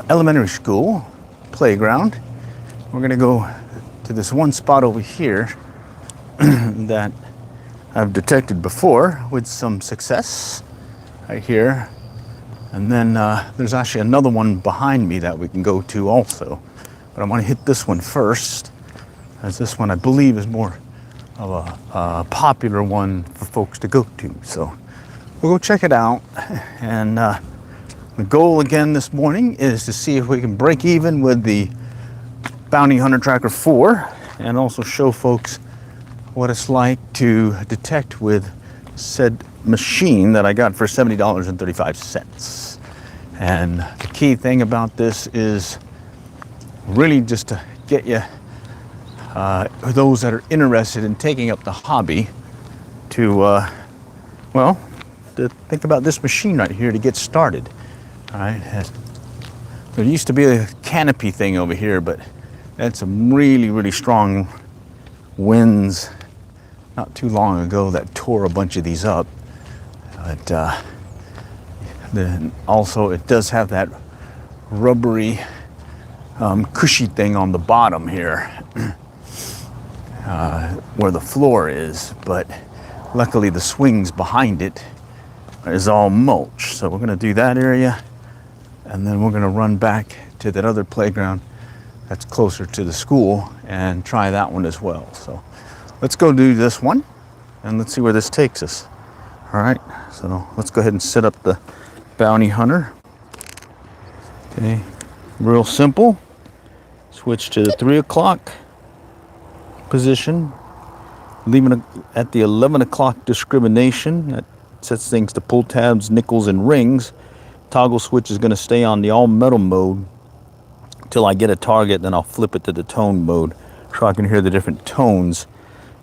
elementary school playground. We're gonna go to this one spot over here that I've detected before with some success, right here. And then there's actually another one behind me that we can go to also. But I want to hit this one first, as this one I believe is more of a popular one for folks to go to. So we'll go check it out. And the goal again this morning is to see if we can break even with the Bounty Hunter Tracker 4 and also show folks what it's like to detect with said machine that I got for $70.35. And the key thing about this is really just to get you, those that are interested in taking up the hobby, to, to think about this machine right here to get started. All right. There used to be a canopy thing over here, but that's some really, really strong winds not too long ago that tore a bunch of these up. But then also it does have that rubbery, cushy thing on the bottom here, where the floor is. But luckily the swings behind it is all mulch. So we're gonna do that area, and then we're gonna run back to that other playground that's closer to the school and try that one as well. So let's go do this one and let's see where this takes us. All right, so let's go ahead and set up the Bounty Hunter. Okay, real simple. Switch to the 3 o'clock position, leaving at the 11 o'clock discrimination. That sets things to pull tabs, nickels, and rings. Toggle switch is going to stay on the all metal mode till I get a target, then I'll flip it to the tone mode so I can hear the different tones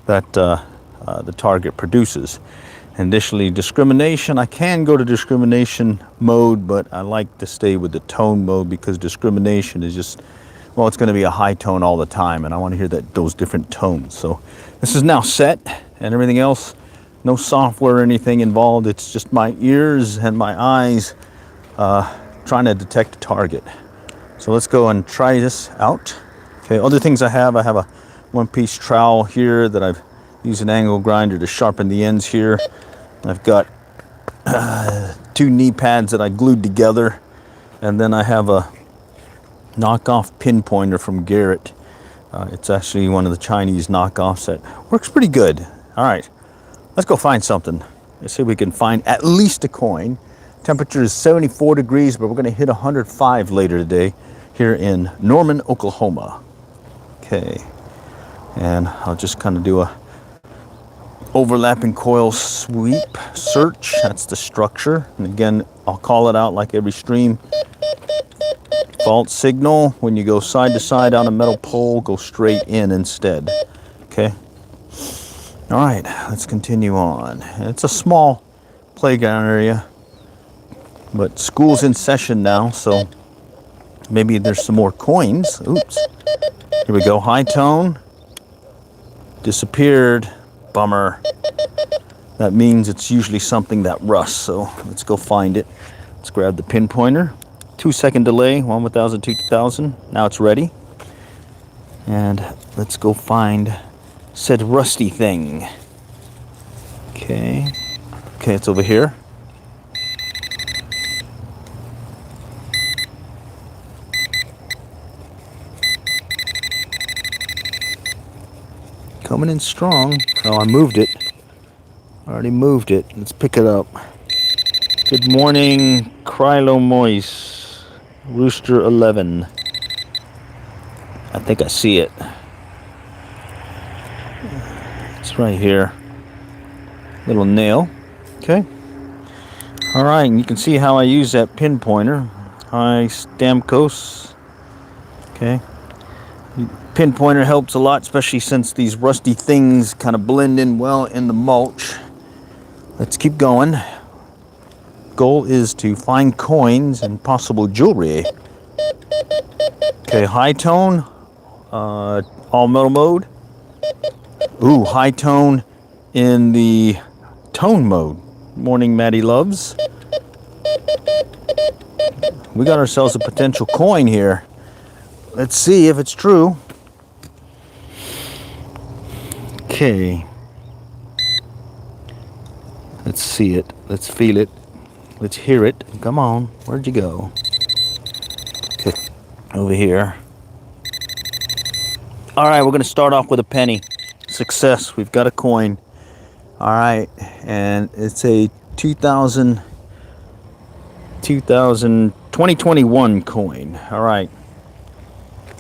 that the target produces. Additionally, discrimination, I can go to discrimination mode, but I like to stay with the tone mode because discrimination is just, well, it's going to be a high tone all the time, and I want to hear those different tones. So this is now set, and everything else, no software or anything involved. It's just my ears and my eyes trying to detect a target. So let's go and try this out. Okay, other things I have a one-piece trowel here that I've used an angle grinder to sharpen the ends here. I've got 2 knee pads that I glued together, and then I have a knockoff pinpointer from Garrett. It's actually one of the Chinese knockoffs that works pretty good. All right, let's go find something. Let's see if we can find at least a coin. Temperature is 74 degrees, but we're going to hit 105 later today here in Norman, Oklahoma. Okay, and I'll just kind of do a overlapping coil sweep search. That's the structure. And again, I'll call it out like every stream. Fault signal. When you go side to side on a metal pole, go straight in instead. Okay. All right, let's continue on. It's a small playground area, but school's in session now, so maybe there's some more coins. Oops. Here we go. High tone. Disappeared. Bummer. That means it's usually something that rusts, so let's go find it. Let's grab the pinpointer. 2-second delay, 1 1000, 2 2000. Now it's ready. And let's go find said rusty thing. Okay. Okay, it's over here. Coming in strong. Oh, I moved it. I already moved it. Let's pick it up. Good morning, Krylo Moise. Rooster 11. I think I see it. It's right here. Little nail. Okay. All right, and you can see how I use that pinpointer. High Stamkos. Okay. Pinpointer helps a lot, especially since these rusty things kind of blend in well in the mulch. Let's keep going. Goal is to find coins and possible jewelry. Okay, high tone, all metal mode. Ooh, high tone in the tone mode. Morning, Maddie Loves. we got ourselves a potential coin here. Let's see if it's true. Okay. Let's see it. Let's feel it. Let's hear it. Come on. Where'd you go? Okay. Over here. All right, we're going to start off with a penny. Success. We've got a coin. All right. And it's a 2021 coin. All right.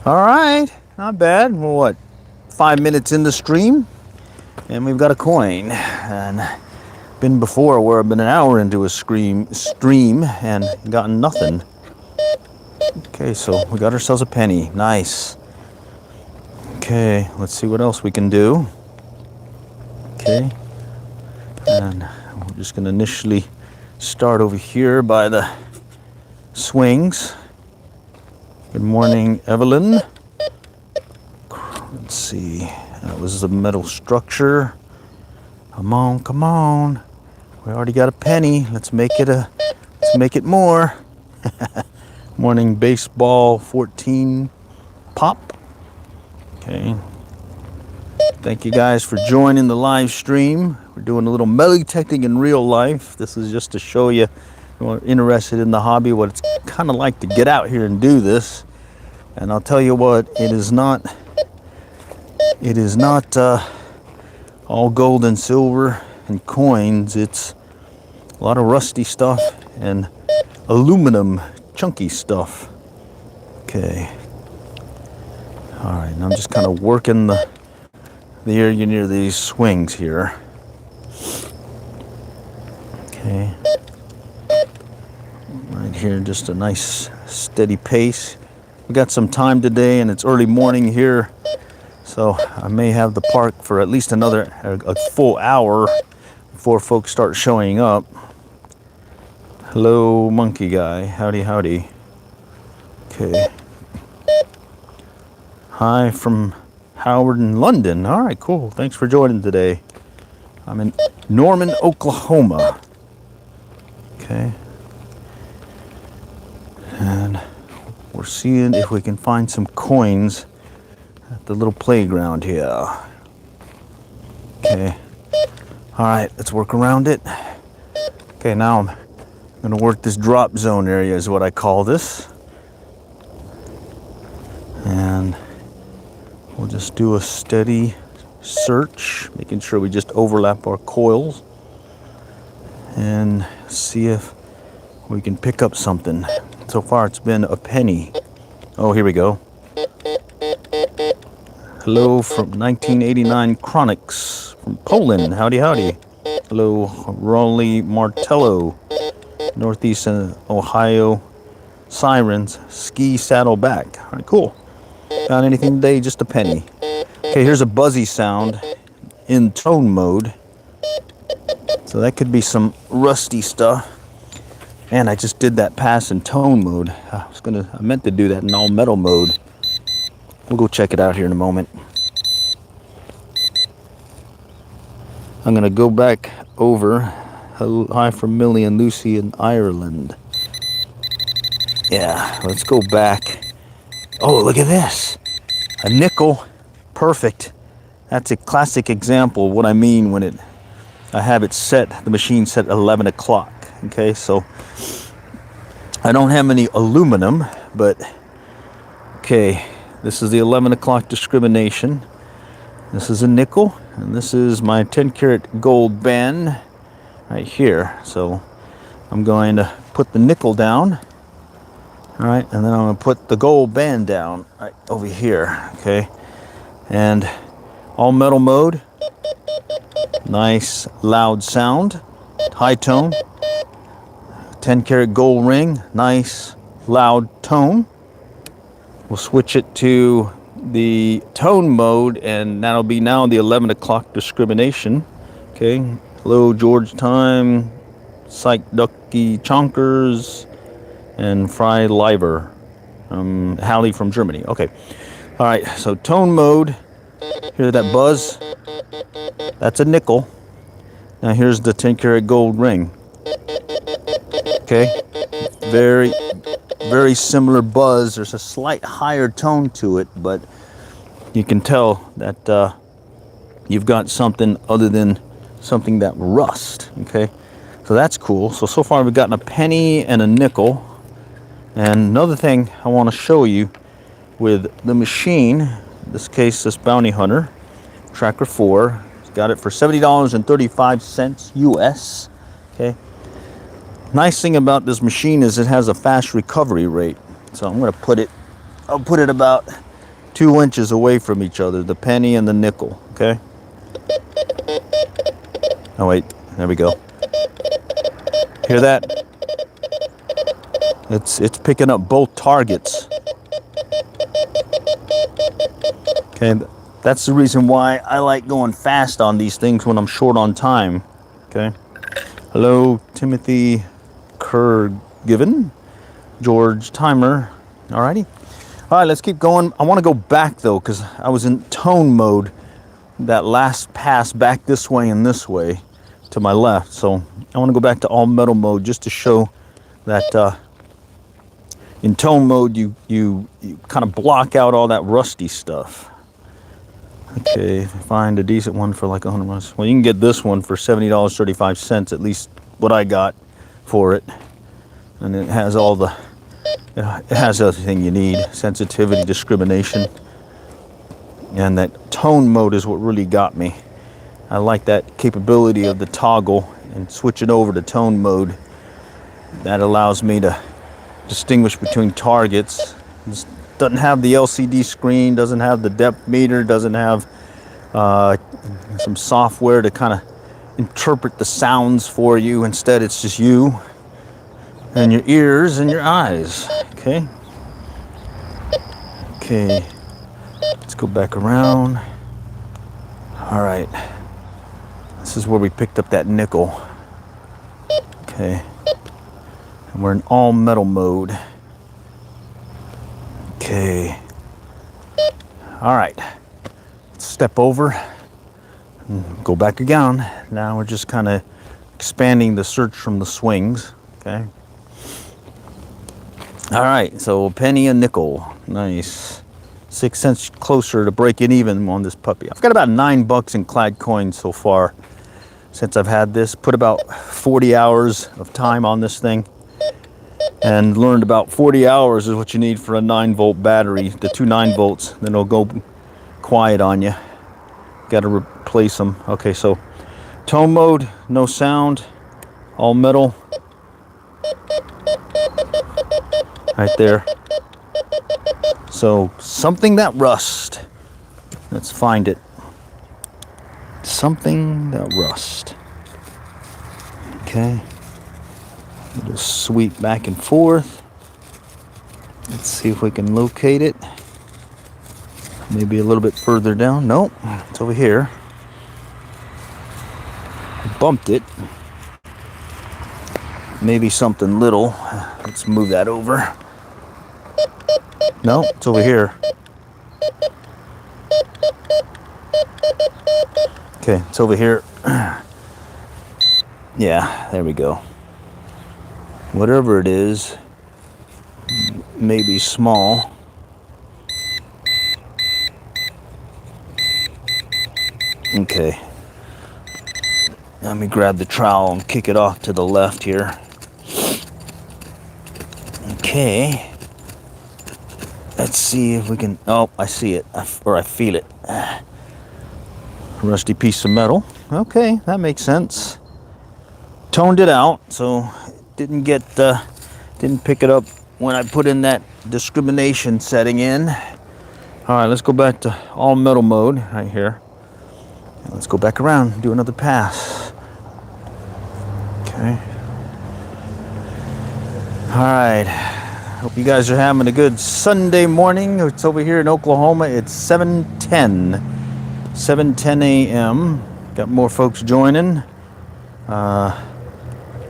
All right. Not bad. Well, what? 5 minutes in the stream, and we've got a coin. And been before where I've been an hour into a stream and gotten nothing. Okay, so we got ourselves a penny. Nice. Okay, let's see what else we can do. Okay, and we're just going to initially start over here by the swings. Good morning, Evelyn. Let's see. That was the metal structure. Come on, come on. We already got a penny. Let's make it more. Morning baseball 14 pop. Okay. Thank you guys for joining the live stream. We're doing a little melee technique in real life. This is just to show you, if you're interested in the hobby, what it's kind of like to get out here and do this. And I'll tell you what, it is not all gold and silver and coins. It's a lot of rusty stuff and aluminum chunky stuff. Okay. All right, and I'm just kind of working the area near these swings here. Okay. Right here, just a nice steady pace. We got some time today, and it's early morning here, so I may have the park for at least a full hour before folks start showing up. Hello, monkey guy. Howdy, howdy. Okay. Hi from Howard in London. All right, cool. Thanks for joining today. I'm in Norman, Oklahoma. Okay. And we're seeing if we can find some coins at the little playground here. Okay. All right, let's work around it. Okay, now I'm going to work this drop zone area is what I call this. And we'll just do a steady search, making sure we just overlap our coils and see if we can pick up something. So far it's been a penny. Oh, here we go. Hello from 1989 Chronics from Poland. Howdy, howdy. Hello, Raleigh Martello, Northeast Ohio Sirens, Ski Saddle Back. All right, cool. Got anything today? Just a penny. Okay, here's a buzzy sound in tone mode. So that could be some rusty stuff. And I just did that pass in tone mode. I meant to do that in all metal mode. We'll go check it out here in a moment. I'm gonna go back over. Hi from Millie and Lucy in Ireland. Yeah, let's go back. Oh, look at this. A nickel. Perfect. That's a classic example of what I mean when I have it set, the machine set 11 o'clock. Okay, so I don't have any aluminum, but okay, this is the 11 o'clock discrimination. This is a nickel, and this is my 10 karat gold band right here. So I'm going to put the nickel down, all right, and then I'm going to put the gold band down right over here, okay, and all metal mode. Nice loud sound, high tone. 10 karat gold ring, nice loud tone. We'll switch it to the tone mode, and that'll be now the 11 o'clock discrimination. Okay, hello George Time, Psych Ducky Chonkers, and Fry Liver, Hallie from Germany. Okay, all right, so tone mode. Hear that buzz? That's a nickel. Now here's the 10 karat gold ring. Okay, very, very similar buzz. There's a slight higher tone to it, but you can tell that you've got something other than something that rust. Okay, so that's cool. So far we've gotten a penny and a nickel. And another thing I want to show you with the machine, in this case this Bounty Hunter Tracker 4, got it for $70.35 US. Okay, nice thing about this machine is it has a fast recovery rate. So I'm going to I'll put it about 2 inches away from each other, the penny and the nickel. Okay. Oh wait, there we go. Hear that? It's picking up both targets. Okay, that's the reason why I like going fast on these things when I'm short on time. Okay. Hello, Timothy Kergiven, George Timer. Alrighty. All right, let's keep going. I want to go back though, because I was in tone mode that last pass back this way and this way to my left. So I want to go back to all metal mode just to show that in tone mode you kind of block out all that rusty stuff. Okay, find a decent one for like 100 bucks. Well, you can get this one for $70.35, at least what I got for it. And it has all the, it has everything you need: sensitivity, discrimination, and that tone mode is what really got me. I like that capability of the toggle and switch it over to tone mode. That allows me to distinguish between targets. This doesn't have the LCD screen, doesn't have the depth meter, doesn't have some software to kind of interpret the sounds for you. Instead, it's just you and your ears and your eyes. Okay. Okay. Let's go back around. All right. This is where we picked up that nickel. Okay. And we're in all metal mode. Okay. All right. Let's step over and go back again. Now we're just kind of expanding the search from the swings. Okay. All right. So a penny and nickel. Nice. 6 cents closer to breaking even on this puppy. I've got about $9 in clad coins so far since I've had this. Put about 40 hours of time on this thing, and learned about 40 hours is what you need for a 9-volt battery. The two 9 volts, then it'll go quiet on you. Got to replace them. Okay, so tone mode, no sound, all metal. Right there. So something that rust. Let's find it. Something that rust. Okay. Little sweep back and forth. Let's see if we can locate it. Maybe a little bit further down. Nope, it's over here. I bumped it. Maybe something little. Let's move that over. No, it's over here. Okay, it's over here. Yeah, there we go. Whatever it is, maybe small. Okay. Let me grab the trowel and kick it off to the left here. Okay. Let's see if we can... Oh, I see it. Or I feel it. Rusty piece of metal. Okay, that makes sense. Toned it out, so didn't pick it up when I put in that discrimination setting in. All right, let's go back to all metal mode right here. Let's go back around and do another pass. Okay. All right. Hope you guys are having a good Sunday morning. It's over here in Oklahoma. It's 7:10 a.m. Got more folks joining.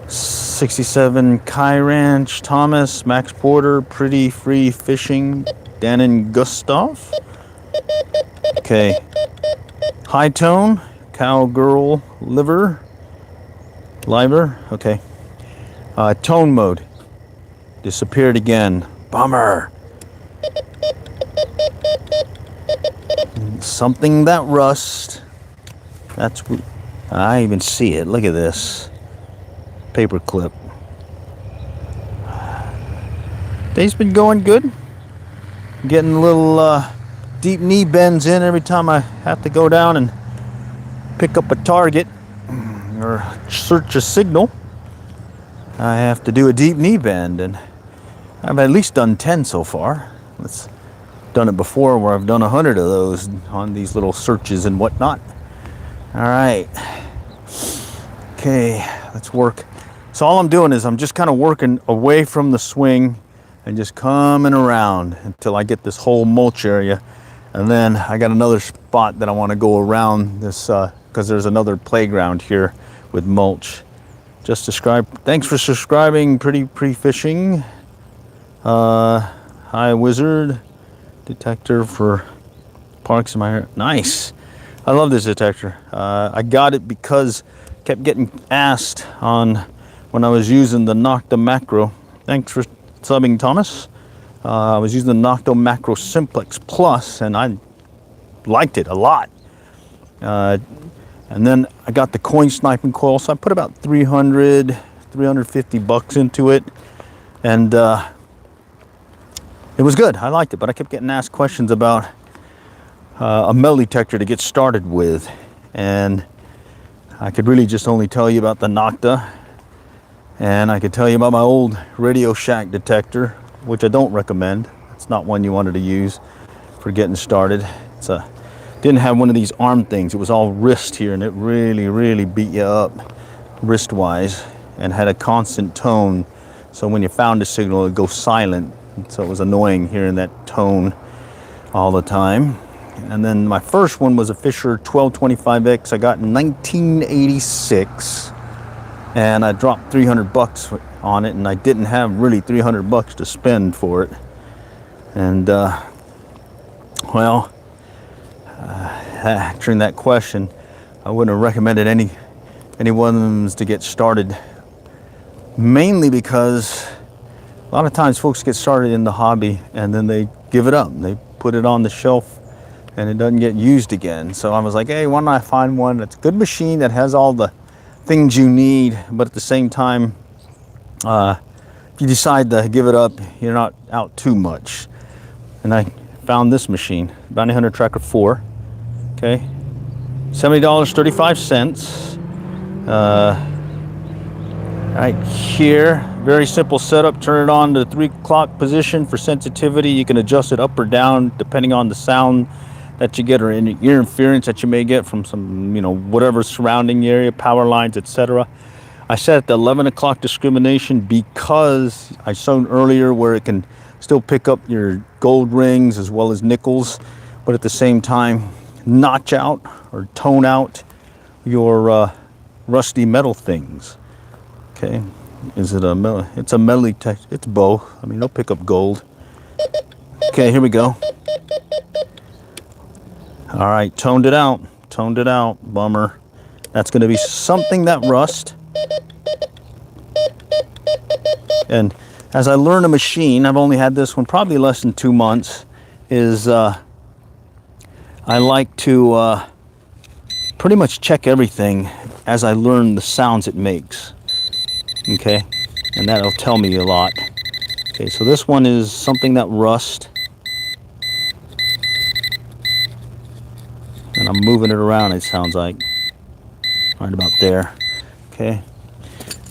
67 Kai Ranch, Thomas, Max Porter, Pretty Free Fishing, Dan and Gustav. Okay. High tone, Cowgirl Liver. Okay. Tone mode. disappeared again. Bummer. Something that rust. That's, I even see it. Look at this. Paper clip. Day's been going good. Getting a little deep knee bends in every time I have to go down and pick up a target or search a signal. I have to do a deep knee bend, and I've at least done 10 so far. It's done it before where I've done 100 of those on these little searches and whatnot. All right. Okay, let's work. So all I'm doing is I'm just kind of working away from the swing and just coming around until I get this whole mulch area. And then I got another spot that I want to go around this because there's another playground here with mulch. Just subscribe. Thanks for subscribing, Pretty Fishing. Hi, Wizard. Detector for parks in my hair. Nice. I love this detector. I got it because I kept getting asked on when I was using the Nocta Macro. Thanks for subbing, Thomas. I was using the Nocta Macro Simplex Plus, and I liked it a lot. And then I got the coin sniping coil, so I put about 350 bucks into it, and it was good. I liked it, but I kept getting asked questions about a metal detector to get started with, and I could really just only tell you about the Nocta, and I could tell you about my old Radio Shack detector, which I don't recommend. It's not one you wanted to use for getting started. It's didn't have one of these arm things. It was all wrist here, and it really beat you up wrist-wise, and had a constant tone. So when you found a signal, it'd go silent. So it was annoying hearing that tone all the time. And then my first one was a Fisher 1225X I got in 1986, and I dropped 300 bucks on it, and I didn't have really 300 bucks to spend for it. And well, answering that question, I wouldn't have recommended any one of them to get started, mainly because a lot of times folks get started in the hobby and then they give it up. They put it on the shelf and it doesn't get used again. So I was like, hey, why don't I find one that's a good machine that has all the things you need, but at the same time, if you decide to give it up, you're not out too much. And I found this machine, Bounty Hunter Tracker 4. Okay, $70.35. Right here, very simple setup. Turn it on to the 3 o'clock position for sensitivity. You can adjust it up or down depending on the sound that you get or ear interference that you may get from some, whatever surrounding area, power lines, etc. I set it to 11 o'clock discrimination because I showed earlier where it can still pick up your gold rings as well as nickels, but at the same time notch out or tone out your rusty metal things. Okay, is it a metal? It's a metal detector. It's both. I mean, they'll pick up gold. Okay, here we go. All right, toned it out. Bummer. That's going to be something that rust. And as I learn a machine, I've only had this one probably less than 2 months, is I like to pretty much check everything as I learn the sounds it makes. Okay, and that'll tell me a lot. Okay, so this one is something that rust. And I'm moving it around, it sounds like. Right about there. Okay.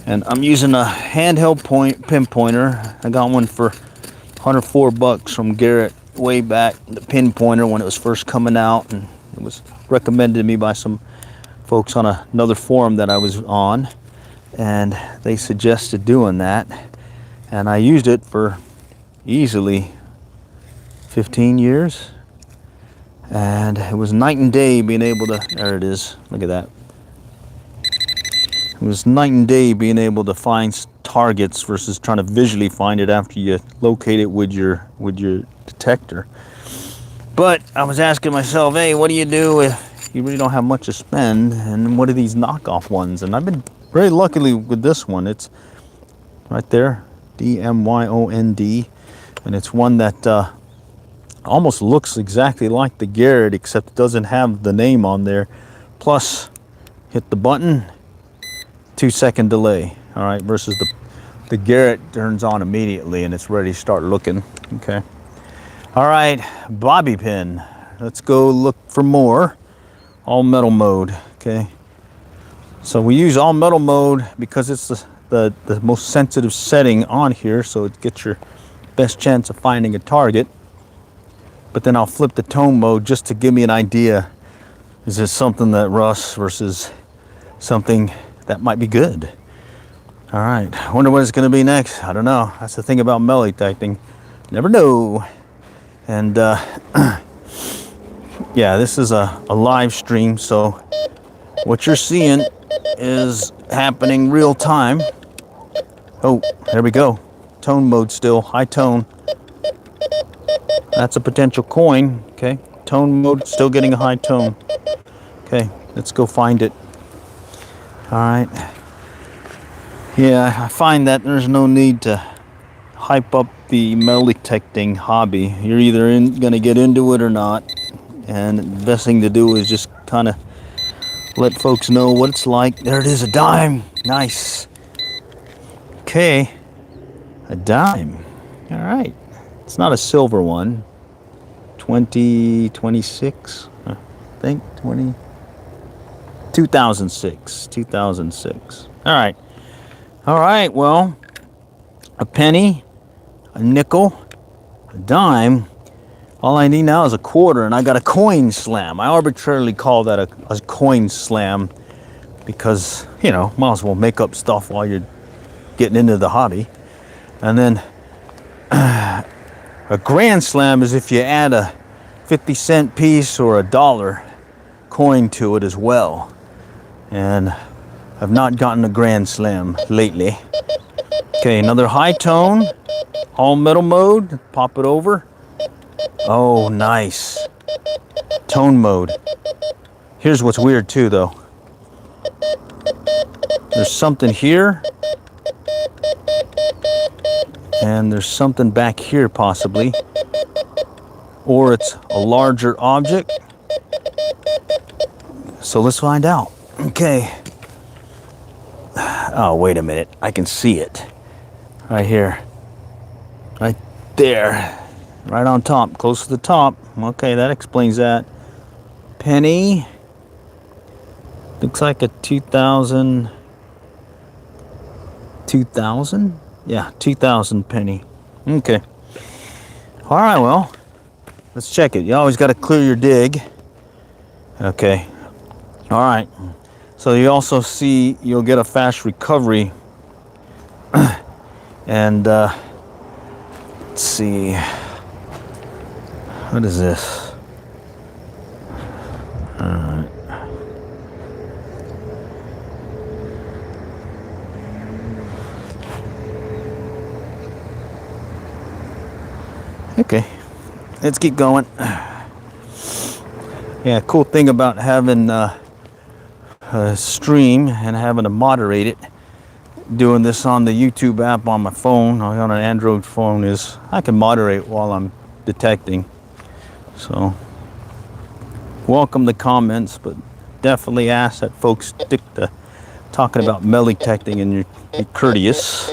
And I'm using a handheld pinpointer. I got one for 104 bucks from Garrett way back, the pinpointer when it was first coming out, and it was recommended to me by some folks on another forum that I was on, and they suggested doing that, and I used it for easily 15 years, and it was night and day being able to, there it is, look at that. It was night and day being able to find targets versus trying to visually find it after you locate it with your detector. But I was asking myself, hey, what do you do if you really don't have much to spend, and what are these knockoff ones? And I've been very luckily with this one. It's right there, D-M-Y-O-N-D. And it's one that almost looks exactly like the Garrett, except it doesn't have the name on there. Plus, hit the button, 2-second delay. All right, versus the Garrett turns on immediately and it's ready to start looking. Okay. All right, bobby pin. Let's go look for more. All metal mode. Okay. So we use all metal mode because it's the most sensitive setting on here, so it gets your best chance of finding a target. But then I'll flip the tone mode just to give me an idea. Is this something that rusts versus something that might be good? All right, I wonder what it's going to be next. I don't know. That's the thing about melee detecting. Never know. And yeah, this is a live stream, so what you're seeing is happening real time. Oh, there we go. Tone mode still, high tone. That's a potential coin. Okay, tone mode, still getting a high tone. Okay, let's go find it. All right. Yeah, I find that there's no need to hype up the metal detecting hobby. You're either gonna get into it or not. And the best thing to do is just kind of let folks know what it's like. There it is, a dime. Nice. Okay, a dime. All right. It's not a silver one. 2026, I think. 2006. 2006. All right. All right, well, a penny, a nickel, a dime. All I need now is a quarter, and I got a coin slam. I arbitrarily call that a coin slam because, you know, might as well make up stuff while you're getting into the hobby. And then a grand slam is if you add a 50-cent piece or a dollar coin to it as well. And I've not gotten a grand slam lately. Okay, another high tone, all metal mode, pop it over. Oh, nice. Tone mode. Here's what's weird too, though. There's something here. And there's something back here, possibly. Or it's a larger object. So let's find out. Okay. Oh, wait a minute. I can see it. Right here. Right there. Right on top. Close to the top. Okay, that explains that. Penny. Looks like a 2000. 2000? Yeah, 2000 penny. Okay. All right, well, let's check it. You always got to clear your dig. Okay. All right. So you also see you'll get a fast recovery. And let's see. What is this? All right. Okay, let's keep going. Yeah, cool thing about having a stream and having to moderate it, doing this on the YouTube app on my phone, on an Android phone, is I can moderate while I'm detecting. So, welcome the comments, but definitely ask that folks stick to talking about metal detecting and you're courteous.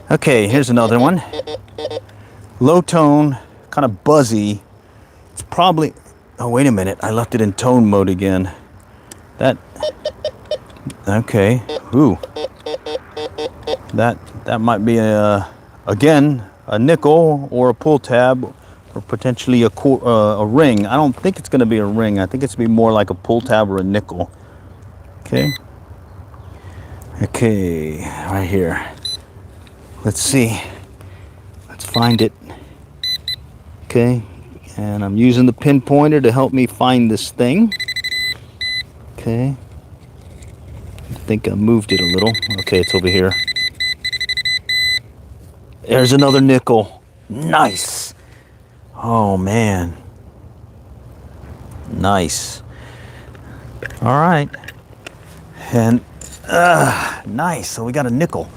Okay, here's another one. Low tone, kind of buzzy. It's probably, oh wait a minute, I left it in tone mode again. That, okay, ooh. That might be again, a nickel or a pull tab or potentially a ring. I don't think it's gonna be a ring. I think it's gonna be more like a pull tab or a nickel. Okay. Okay, right here. Let's see. Let's find it. Okay, and I'm using the pinpointer to help me find this thing. Okay, I think I moved it a little. Okay, it's over here. There's another nickel. Nice. Oh man, nice. All right, and nice. So we got a nickel.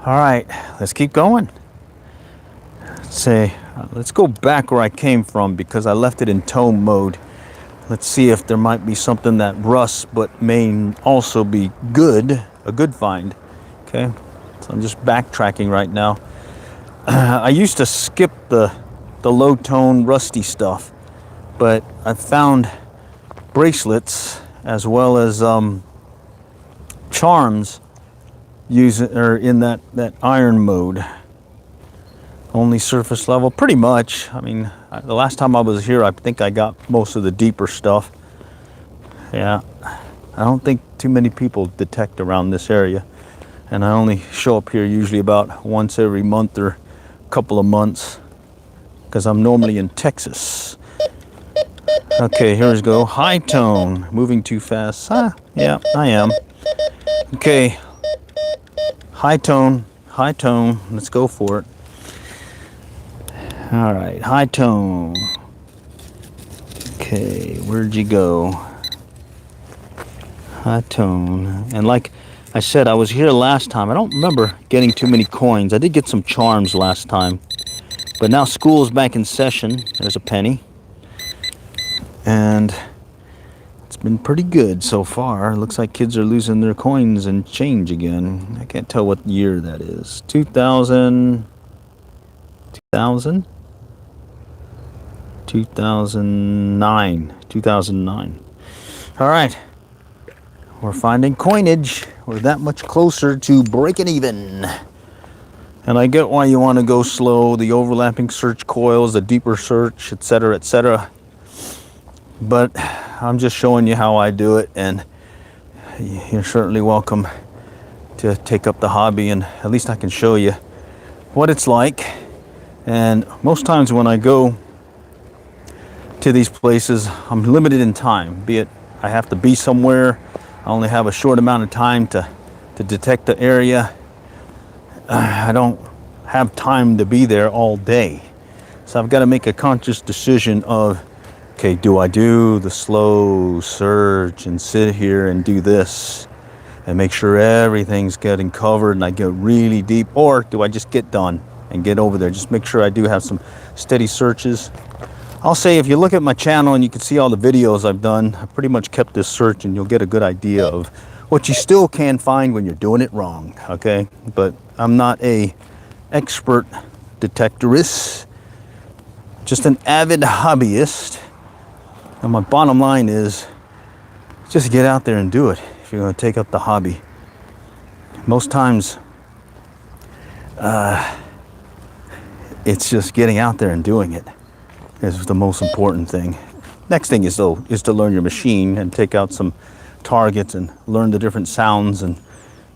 All right, let's keep going. Let's go back where I came from because I left it in tone mode. Let's see if there might be something that rusts but may also be good, a good find. Okay, so I'm just backtracking right now. I used to skip the low tone rusty stuff, but I found bracelets as well as charms in that iron mode. Only surface level, pretty much. I mean, the last time I was here, I think I got most of the deeper stuff. Yeah, I don't think too many people detect around this area, and I only show up here usually about once every month or a couple of months because I'm normally in Texas. Okay, here we go. High tone, moving too fast. Yeah, I am. Okay, high tone, let's go for it. All right, high tone. Okay, where'd you go? High tone. And like I said, I was here last time. I don't remember getting too many coins. I did get some charms last time. But now school's back in session. There's a penny. And it's been pretty good so far. Looks like kids are losing their coins and change again. I can't tell what year that is. 2000? 2009. All right, we're finding coinage. We're that much closer to breaking even. And I get why you want to go slow, the overlapping search coils, the deeper search, etc., etc. But I'm just showing you how I do it, and you're certainly welcome to take up the hobby, and at least I can show you what it's like. And most times when I go to these places, I'm limited in time, be it I have to be somewhere, I only have a short amount of time to detect the area. I don't have time to be there all day. So I've got to make a conscious decision of, okay, do I do the slow search and sit here and do this and make sure everything's getting covered and I get really deep, or do I just get done and get over there? Just make sure I do have some steady searches. I'll say if you look at my channel and you can see all the videos I've done, I pretty much kept this search and you'll get a good idea of what you still can find when you're doing it wrong, okay? But I'm not a expert detectorist, just an avid hobbyist. And my bottom line is just get out there and do it if you're going to take up the hobby. Most times, it's just getting out there and doing it is the most important thing. Next thing is to learn your machine and take out some targets and learn the different sounds and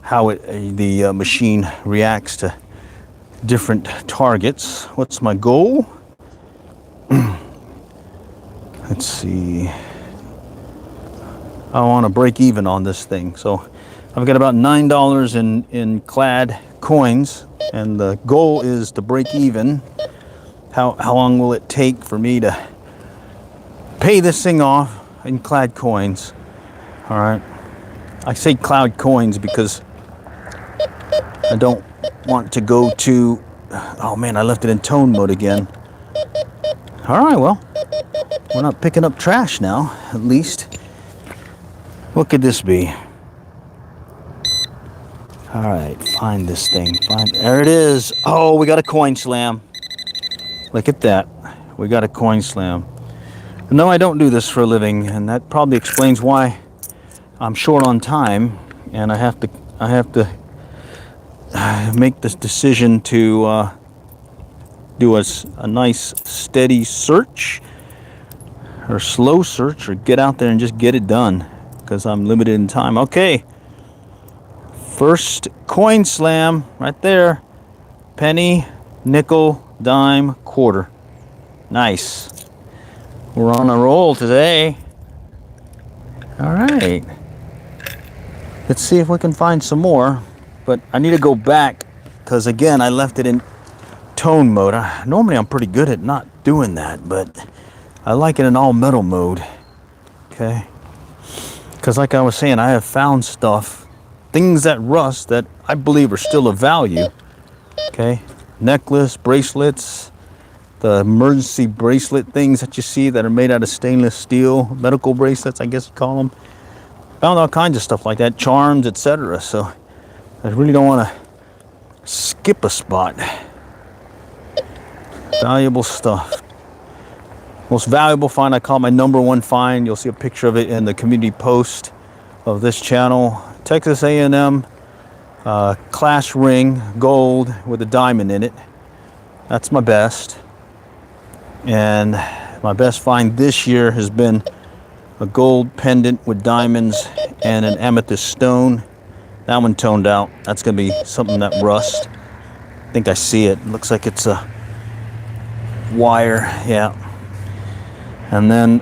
how the machine reacts to different targets. What's my goal? Let's see. I want to break even on this thing. So I've got about $9 in clad coins, and the goal is to break even. How long will it take for me to pay this thing off in clad coins? All right. I say cloud coins because I don't want to go to, oh man, I left it in tone mode again. All right, well, we're not picking up trash now, at least. What could this be? All right, find this thing. There it is. Oh, we got a coin slam. Look at that. We got a coin slam. No, I don't do this for a living, and that probably explains why I'm short on time, and I have to make this decision to do a nice steady search or slow search, or get out there and just get it done because I'm limited in time. Okay, first coin slam right there. Penny, nickel, dime, quarter. Nice. We're on a roll today. All right. Let's see if we can find some more. But I need to go back because, again, I left it in tone mode. Normally I'm pretty good at not doing that, but I like it in all metal mode. Okay. Because like I was saying, I have found stuff things that rust that I believe are still of value. Okay, necklace, bracelets, the emergency bracelet things that you see that are made out of stainless steel, medical bracelets, I guess you call them. Found all kinds of stuff like that, charms, etc. So I really don't want to skip a spot. Valuable stuff. Most valuable find I call my #1 find. You'll see a picture of it in the community post of this channel. Texas A&M class ring, gold with a diamond in it. That's my best. And my best find this year has been a gold pendant with diamonds and an amethyst stone. That one toned out. That's gonna be something that rust. I think I see it. Looks like it's a wire, yeah. And then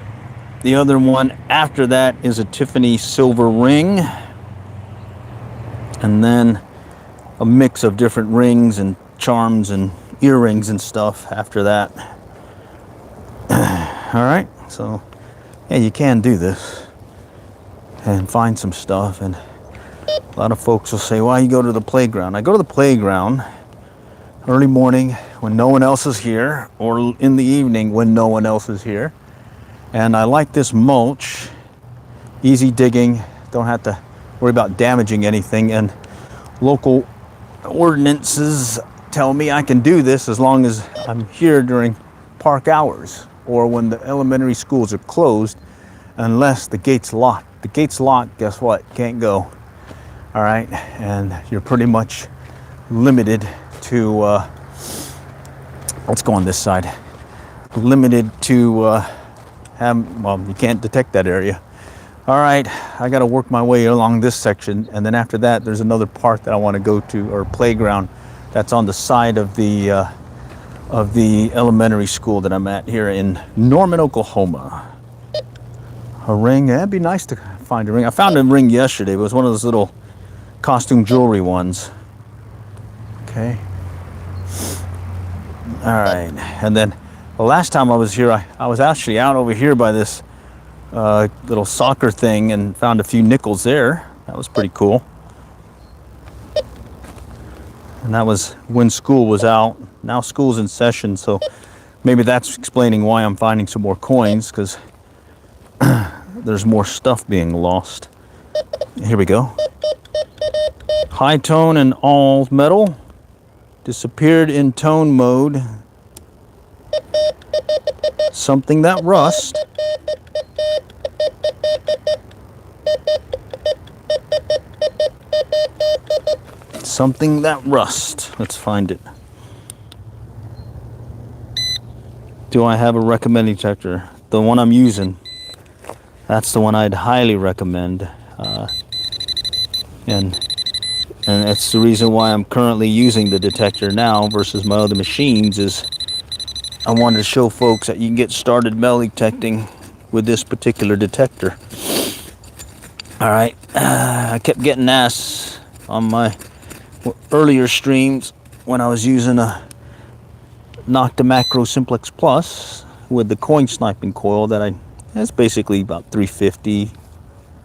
the other one after that is a Tiffany silver ring. And then a mix of different rings and charms and earrings and stuff after that. All right, so yeah, you can do this and find some stuff. And a lot of folks will say, why you go to the playground? I go to the playground early morning when no one else is here, or in the evening when no one else is here. And I like this mulch, easy digging, don't have to worry about damaging anything. And local ordinances tell me I can do this as long as I'm here during park hours or when the elementary schools are closed, unless the gate's locked. The gate's locked, guess what? Can't go. All right, and you're pretty much limited to, let's go on this side, limited to well, you can't detect that area. All right, I gotta work my way along this section, and then after that, there's another park that I wanna go to, or playground, that's on the side of the elementary school that I'm at here in Norman, Oklahoma. A ring, yeah, it'd be nice to find a ring. I found a ring yesterday, but it was one of those little costume jewelry ones. Okay. All right, and then the last time I was here, I was actually out over here by this little soccer thing and found a few nickels there. That was pretty cool. And that was when school was out. Now school's in session, so maybe that's explaining why I'm finding some more coins, because there's more stuff being lost. Here we go. High tone and all metal. Disappeared in tone mode. Something that rust. Something that rust. Let's find it. Do I have a recommended detector? The one I'm using. That's the one I'd highly recommend. And that's the reason why I'm currently using the detector now versus my other machines, is I wanted to show folks that you can get started metal detecting with this particular detector. All right, I kept getting asked on my earlier streams when I was using a Nocta Macro Simplex Plus with the coin sniping coil that that's basically about 350,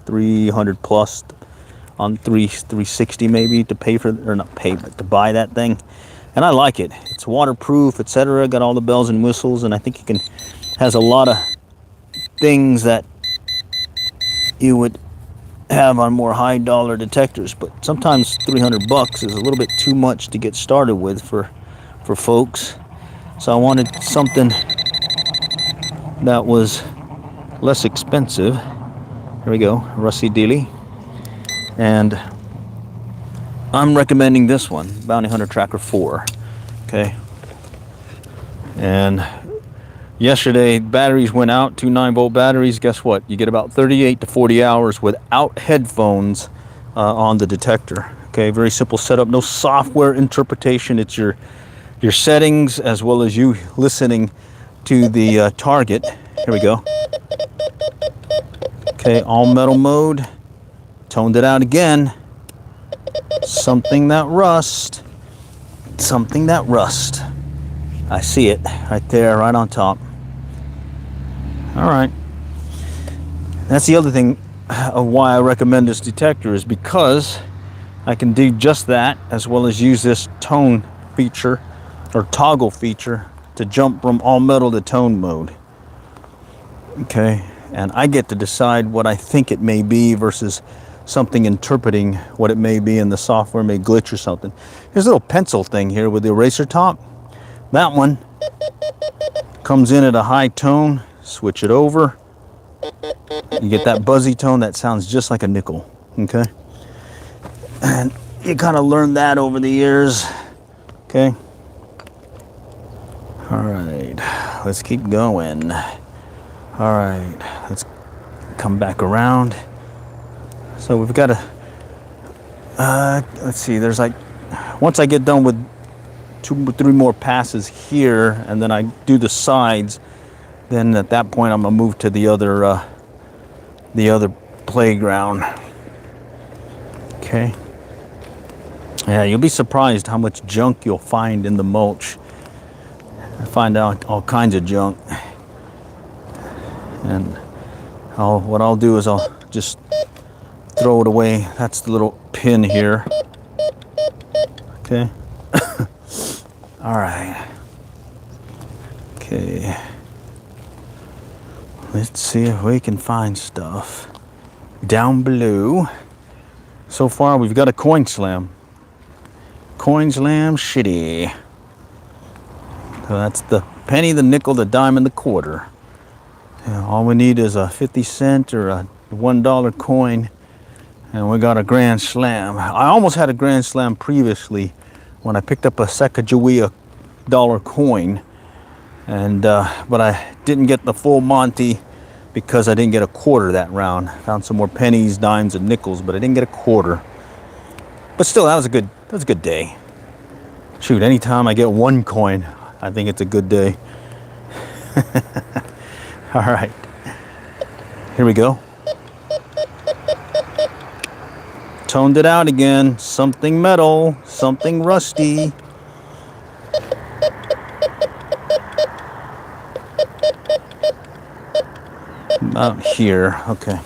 300 plus on 360 maybe to pay for, or not pay, but to buy that thing. And I like it. It's waterproof, etc. Got all the bells and whistles, and I think has a lot of things that you would have on more high dollar detectors, but sometimes $300 is a little bit too much to get started with for folks. So I wanted something that was less expensive. Here we go, Rusty Dealy. And I'm recommending this one, Bounty Hunter Tracker 4. Okay. And yesterday, batteries went out, 2 9-volt batteries. Guess what? You get about 38 to 40 hours without headphones on the detector. Okay, very simple setup, no software interpretation. It's your settings as well as you listening to the target. Here we go. Okay, all metal mode. Toned it out again. Something that rust. Something that rust. I see it right there, right on top. All right. That's the other thing of why I recommend this detector, is because I can do just that, as well as use this tone feature or toggle feature to jump from all metal to tone mode. Okay, and I get to decide what I think it may be versus something interpreting what it may be, and the software may glitch or something. Here's a little pencil thing here with the eraser top. That one comes in at a high tone, switch it over. You get that buzzy tone that sounds just like a nickel, okay? And you kind of learn that over the years, okay? All right, let's keep going. All right, let's come back around. So we've got a, let's see, there's like, once I get done with 2 or 3 more passes here, and then I do the sides, then at that point I'm gonna move to the other playground. Okay. Yeah, you'll be surprised how much junk you'll find in the mulch. I find out all kinds of junk. And what I'll do is I'll just throw it away. That's the little pin here. Okay. All right. Okay. Let's see if we can find stuff down below. So far, we've got a coin slam. Coin slam shitty. So that's the penny, the nickel, the dime, and the quarter. Yeah, all we need is a 50-cent or a $1 coin, and we got a grand slam. I almost had a grand slam previously when I picked up a Sacagawea dollar coin, and but I didn't get the full Monty because I didn't get a quarter that round. Found some more pennies, dimes, and nickels, but I didn't get a quarter. But still, that was a good day. Shoot, anytime I get 1 coin, I think it's a good day. All right, here we go. Toned it out again. Something metal, something rusty. About here, okay.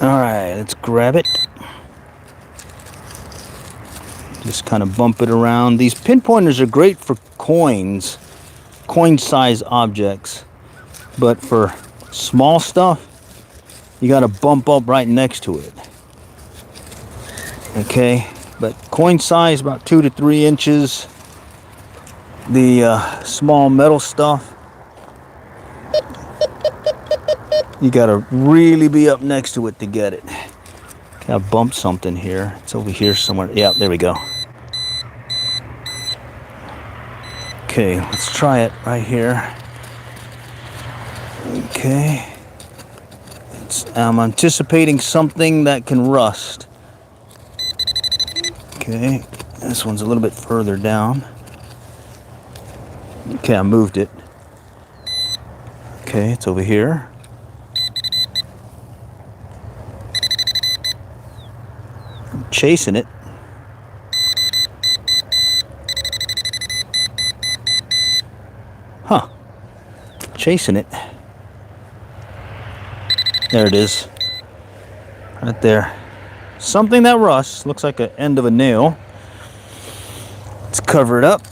All right, let's grab it. Just kind of bump it around. These pinpointers are great for coins, coin-size objects. But for small stuff, you got to bump up right next to it. Okay, but coin size about 2 to 3 inches. The small metal stuff, you got to really be up next to it to get it. Okay, I bumped something here. It's over here somewhere. Yeah, there we go. Okay, let's try it right here. Okay, I'm anticipating something that can rust. Okay, this one's a little bit further down. Okay, I moved it. Okay, it's over here. I'm chasing it. Huh, chasing it. There it is, right there. Something that rusts, looks like an end of a nail. Let's cover it up.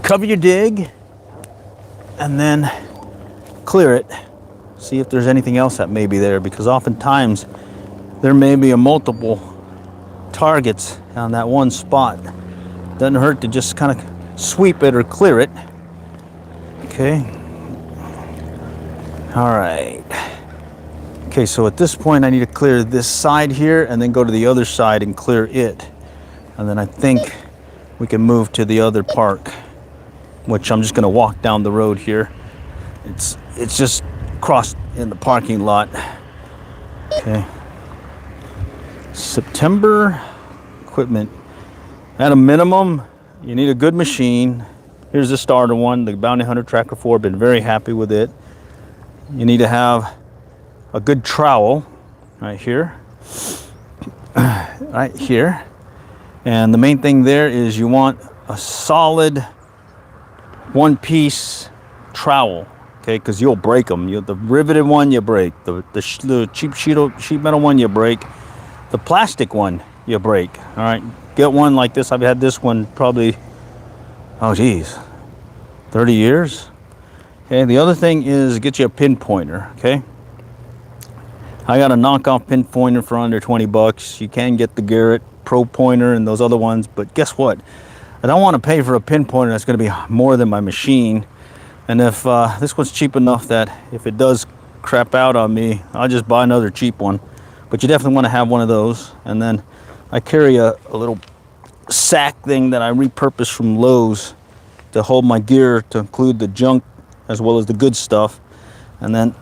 Cover your dig, and then clear it. See if there's anything else that may be there, because oftentimes there may be a multiple targets on that one spot. Doesn't hurt to just kind of sweep it or clear it. Okay. All right. Okay, so at this point I need to clear this side here and then go to the other side and clear it. And then I think we can move to the other park, which I'm just gonna walk down the road here. It's just crossed in the parking lot. Okay. September equipment. At a minimum, you need a good machine. Here's the starter one, the Bounty Hunter Tracker 4. Been very happy with it. You need to have a good trowel right here, right here. And the main thing there is you want a solid 1-piece trowel, okay? Because you'll break them. The riveted one you break, the cheap sheet metal one you break. the plastic one you break. All right, get one like this. I've had this one probably, oh geez, 30 years. Okay, the other thing is get you a pinpointer. Okay, I got a knockoff pinpointer for under 20 bucks. You can get the Garrett Pro Pointer and those other ones, but guess what? I don't want to pay for a pinpointer that's going to be more than my machine. And if this one's cheap enough that if it does crap out on me, I'll just buy another cheap one. But you definitely want to have one of those. And then I carry a little sack thing that I repurposed from Lowe's to hold my gear, to include the junk as well as the good stuff. And then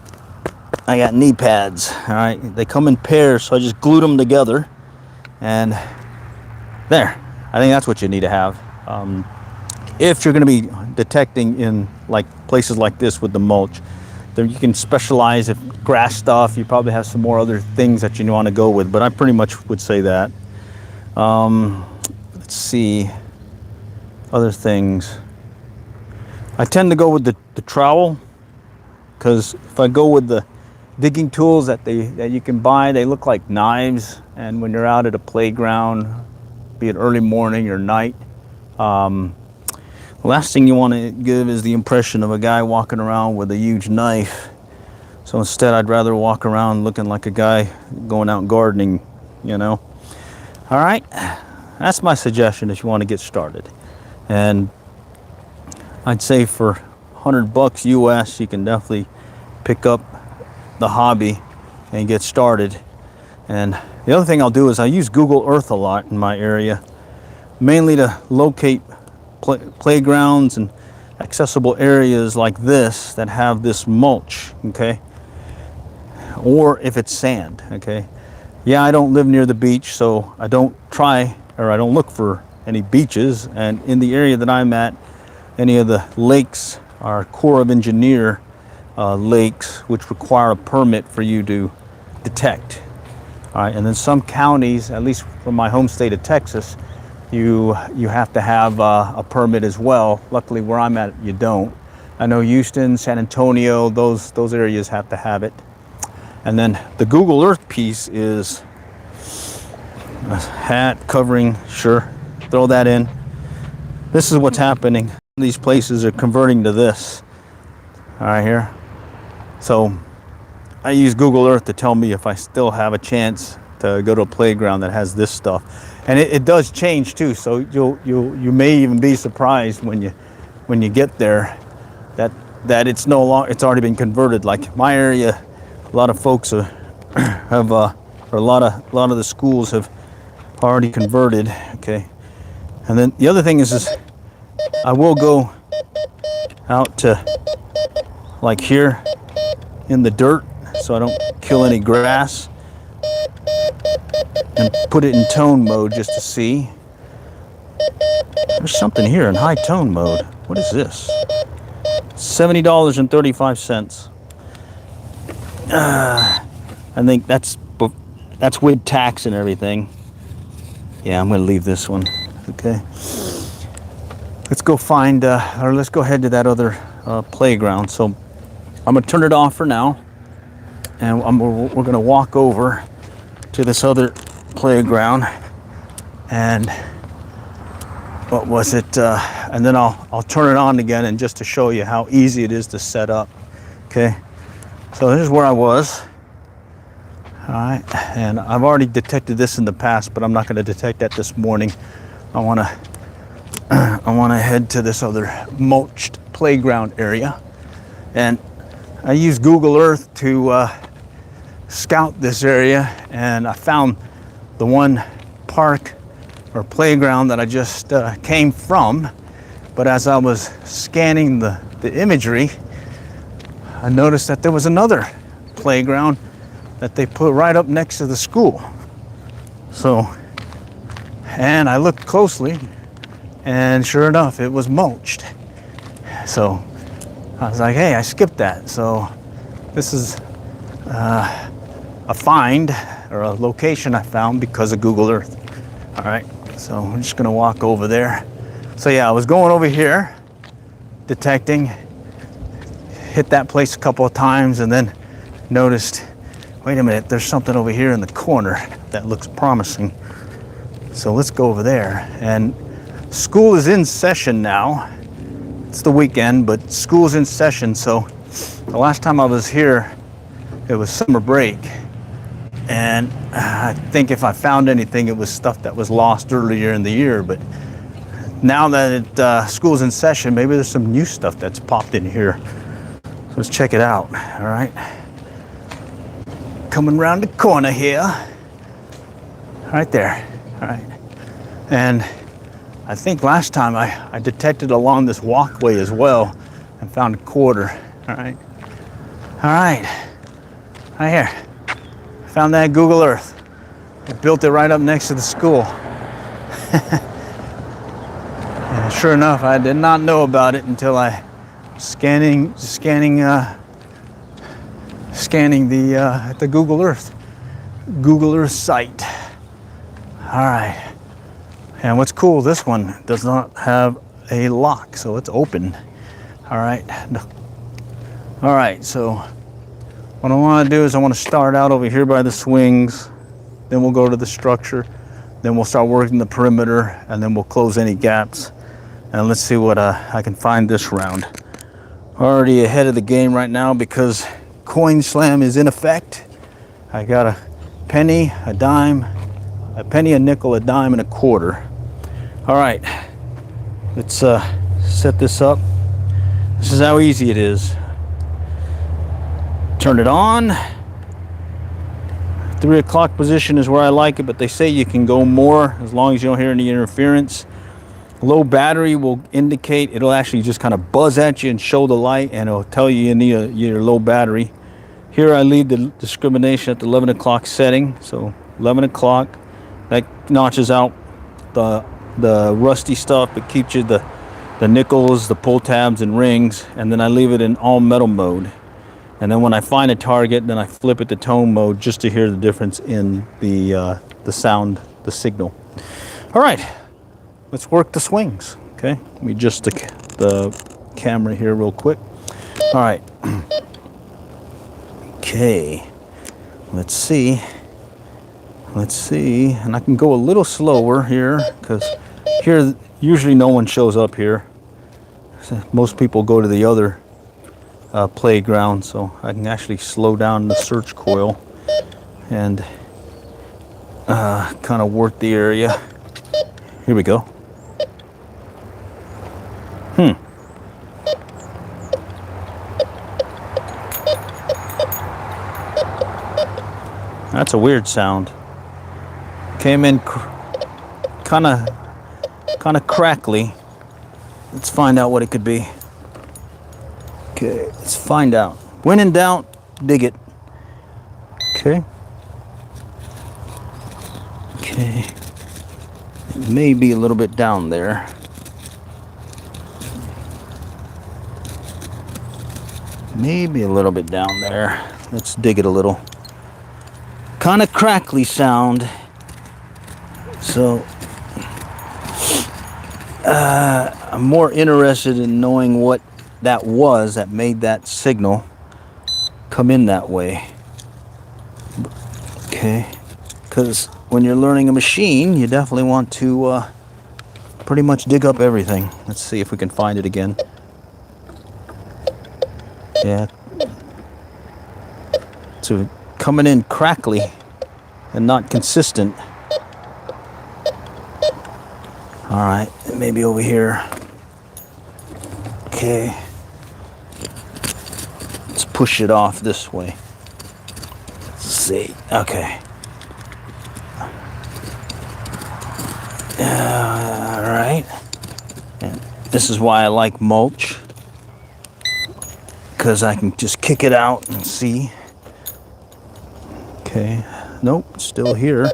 I got knee pads. All right, they come in pairs, so I just glued them together. And there, I think that's what you need to have. If you're going to be detecting in like places like this with the mulch, then you can specialize. If grass stuff, you probably have some more other things that you want to go with, but I pretty much would say that. Let's see, other things. I tend to go with the trowel, because if I go with the digging tools that you can buy, they look like knives, and when you're out at a playground, be it early morning or night, the last thing you want to give is the impression of a guy walking around with a huge knife. So instead, I'd rather walk around looking like a guy going out gardening, you know. All right, that's my suggestion if you want to get started. And I'd say for 100 bucks US, you can definitely pick up the hobby and get started. And the other thing I'll do is I use Google Earth a lot in my area, mainly to locate playgrounds and accessible areas like this that have this mulch, okay? Or if it's sand, okay? Yeah, I don't live near the beach, so I don't try, or I don't look for any beaches. And in the area that I'm at, any of the lakes are Corps of Engineer lakes, which require a permit for you to detect. All right, and then some counties, at least from my home state of Texas, you have to have a permit as well. Luckily, where I'm at, you don't. I know Houston, San Antonio, those areas have to have it. And then the Google Earth piece is a hat, covering, sure, throw that in. This is what's happening. These places are converting to this. All right, here. So I use Google Earth to tell me if I still have a chance to go to a playground that has this stuff. And it does change too, so you may even be surprised when you get there that it's no longer, it's already been converted. Like my area, a lot of folks or a lot of the schools have already converted. Okay, and then the other thing is I will go out to like here in the dirt, so I don't kill any grass, and put it in tone mode just to see. There's something here in high tone mode. What is this? $70.35. I think that's with tax and everything. Yeah, I'm gonna leave this one. Okay. Let's go find, or let's go ahead to that other playground. So I'm gonna turn it off for now, and we're gonna walk over to this other playground, and what was it? And then I'll turn it on again, and just to show you how easy it is to set up. Okay, so this is where I was. All right, and I've already detected this in the past, but I'm not going to detect that this morning. I want to head to this other mulched playground area, and I use Google Earth to scout this area, and I found the one park or playground that I just came from. But as I was scanning the imagery, I noticed that there was another playground that they put right up next to the school. So, and I looked closely, and sure enough, it was mulched. So I was like, hey, I skipped that. So this is a find, or a location I found because of Google Earth. All right, so I'm just gonna walk over there. So yeah, I was going over here, detecting, hit that place a couple of times, and then noticed Wait a minute, there's something over here in the corner that looks promising. So let's go over there. And school is in session now. It's the weekend, but school's in session. So the last time I was here, it was summer break. And I think if I found anything, it was stuff that was lost earlier in the year. But now that school's in session, maybe there's some new stuff that's popped in here. So let's check it out, all right? Coming around the corner here. Right there, all right. And I think last time I detected along this walkway as well and found a quarter, all right? All right, right here. Found that Google Earth. I built it right up next to the school. And sure enough, I did not know about it until I scanning the Google Earth site. All right. And what's cool, this one does not have a lock, so it's open. All right. All right, so what I want to do is I want to start out over here by the swings, then we'll go to the structure, then we'll start working the perimeter, and then we'll close any gaps. And let's see what I can find this round. Already ahead of the game right now because coin slam is in effect. I got a penny, a dime, a penny, a nickel, a dime, and a quarter. All right, let's set this up. This is how easy it is. Turn it on. 3 o'clock position is where I like it, but they say you can go more as long as you don't hear any interference. Low battery will indicate, it'll actually just kind of buzz at you and show the light, and it'll tell you need your low battery. Here I leave the discrimination at the 11 o'clock setting. So 11 o'clock, that notches out the rusty stuff, but keeps you the nickels, the pull tabs and rings, and then I leave it in all metal mode. And then when I find a target, then I flip it to tone mode just to hear the difference in the sound, the signal. All right, let's work the swings, okay? Let me adjust the camera here real quick. All right. Okay, let's see, and I can go a little slower here because here usually no one shows up here. Most people go to the other playground, so I can actually slow down the search coil and kind of work the area. Here we go. That's a weird sound. Came in kind of crackly. Let's find out what it could be. Okay, let's find out. When in doubt, dig it. Okay. Okay. It may be a little bit down there. Maybe a little bit down there. Let's dig it a little. Kind of crackly sound. So I'm more interested in knowing what that was that made that signal come in that way. Okay, because when you're learning a machine, you definitely want to pretty much dig up everything. Let's see if we can find it again. Yeah, so coming in crackly and not consistent. All right, maybe over here. Okay, let's push it off this way. Let's see. Okay. All right. And this is why I like mulch, because I can just kick it out and see. Okay. Nope, it's still here.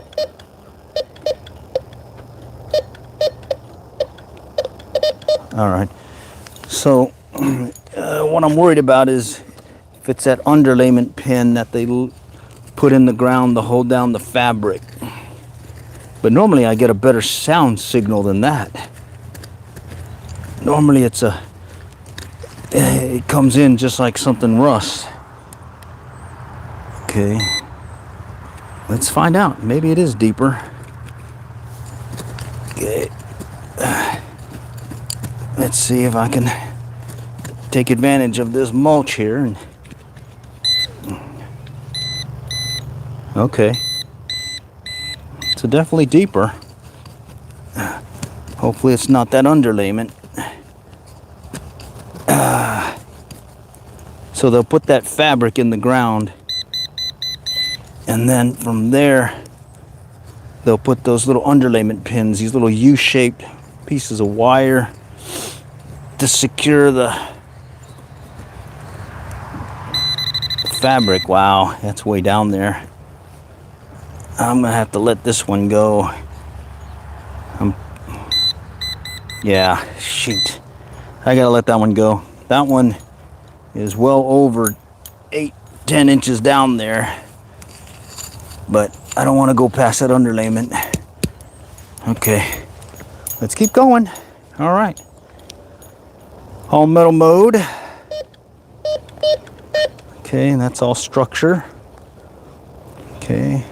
All right. So what I'm worried about is if it's that underlayment pin that they put in the ground to hold down the fabric. But normally I get a better sound signal than that. Normally it comes in just like something rust. Okay, Let's find out. Maybe it is deeper. Okay. Let's see if I can take advantage of this mulch here. And okay. It's definitely deeper. Hopefully it's not that underlayment. So they'll put that fabric in the ground, and then from there they'll put those little underlayment pins, these little U-shaped pieces of wire, to secure the fabric. Wow, that's way down there. I'm gonna have to let this one go. Yeah, shoot. I gotta let that one go. That one is well over 8-10 inches down there, but I don't want to go past that underlayment. Okay, let's keep going. All right, all metal mode. Okay, and that's all structure. Okay.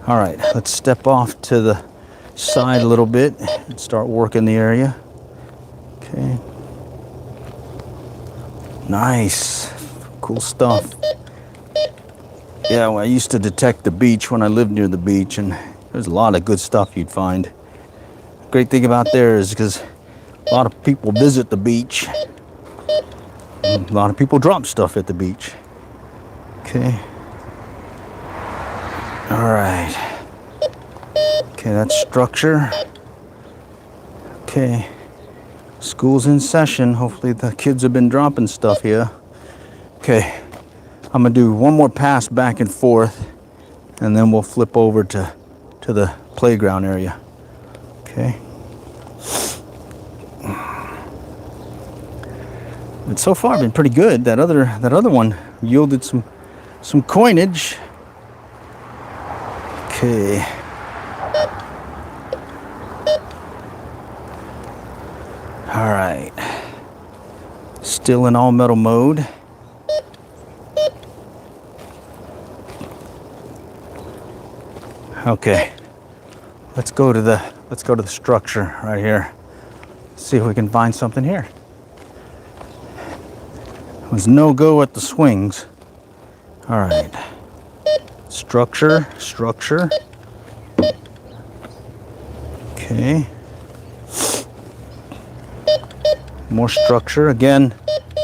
All right, let's step off to the side a little bit and start working the area. Okay. Nice. Cool stuff. Yeah, well, I used to detect the beach when I lived near the beach, and there's a lot of good stuff you'd find. Great thing about there is because a lot of people visit the beach. A lot of people drop stuff at the beach. Okay. All right. Okay, that's structure. Okay. School's in session. Hopefully the kids have been dropping stuff here. Okay. I'm gonna do one more pass back and forth, and then we'll flip over to the playground area. Okay. But so far been pretty good. That other one yielded some coinage. Okay. All right. Still in all metal mode. Okay. Let's go to the structure right here. See if we can find something here. It was no go at the swings. All right. Structure. Okay. More structure. Again,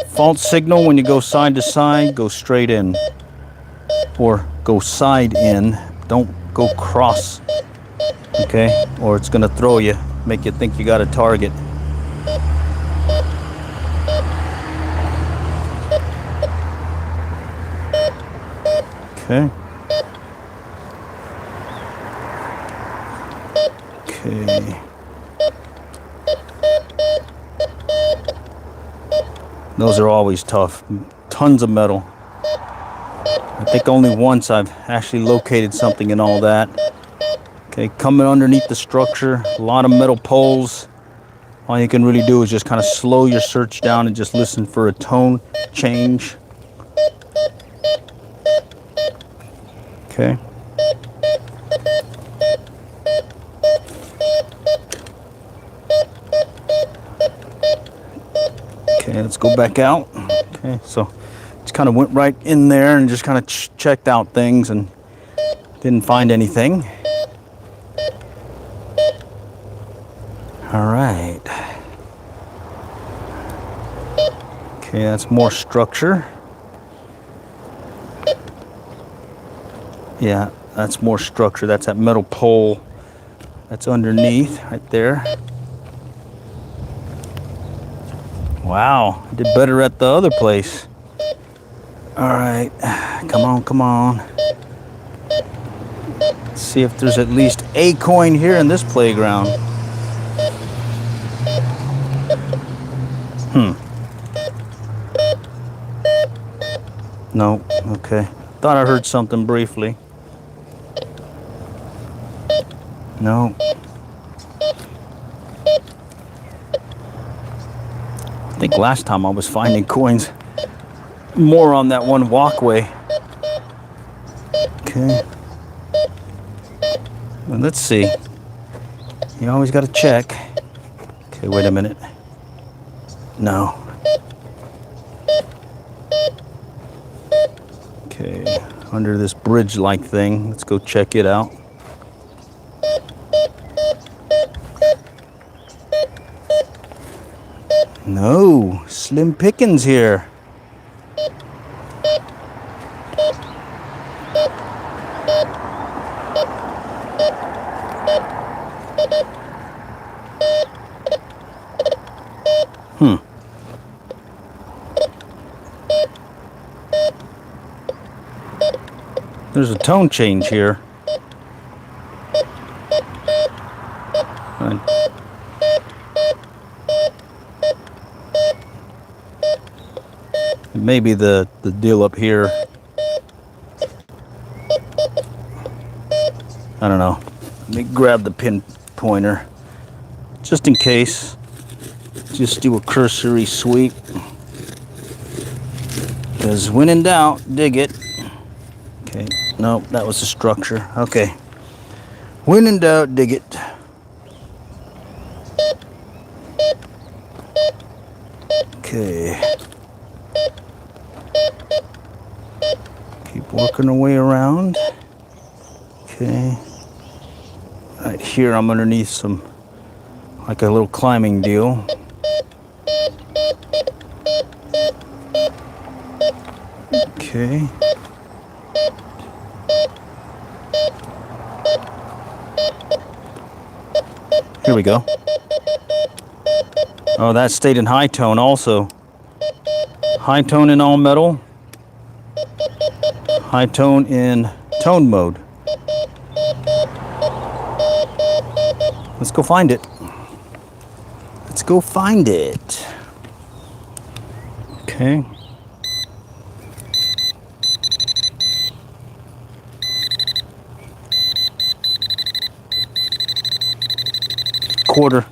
fault signal when you go side to side, go straight in. Or go side in. Don't go cross. Okay? Or it's gonna throw you, make you think you got a target. Okay. Okay. Those are always tough. Tons of metal. I think only once I've actually located something in all that. Okay, coming underneath the structure, a lot of metal poles. All you can really do is just kind of slow your search down and just listen for a tone change. Okay. Okay, let's go back out. Okay, so just kind of went right in there and just kind of checked out things and didn't find anything. All right. Okay, that's more structure. Yeah, that's more structure. That's that metal pole that's underneath right there. Wow, I did better at the other place. All right, come on. Let's see if there's at least a coin here in this playground. No, okay. Thought I heard something briefly. No. I think last time I was finding coins more on that one walkway. Okay. Well, let's see. You always got to check. Okay, wait a minute. No. Okay, under this bridge-like thing. Let's go check it out. No, slim pickings here. There's a tone change here. Maybe the deal up here. I don't know. Let me grab the pin pointer just in case. Just do a cursory sweep. Because when in doubt, dig it. Okay, nope, that was the structure. Okay. When in doubt, dig it. Okay. Keep working our way around. Okay. Right here, I'm underneath some, like a little climbing deal. Okay. Here we go. Oh, that stayed in high tone also. High tone in all metal. High tone in tone mode. Let's go find it. Let's go find it. Okay. Quarter.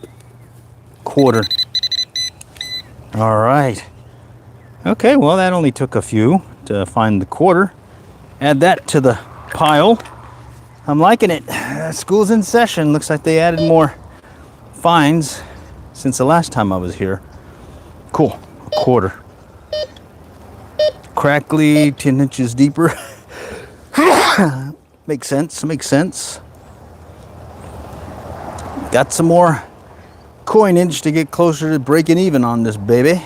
All right. Okay, well, that only took a few to find the quarter. Add that to the pile. I'm liking it. School's in session. Looks like they added more finds since the last time I was here. Cool. A quarter. Crackly, 10 inches deeper. Makes sense. Got some more coinage to get closer to breaking even on this baby.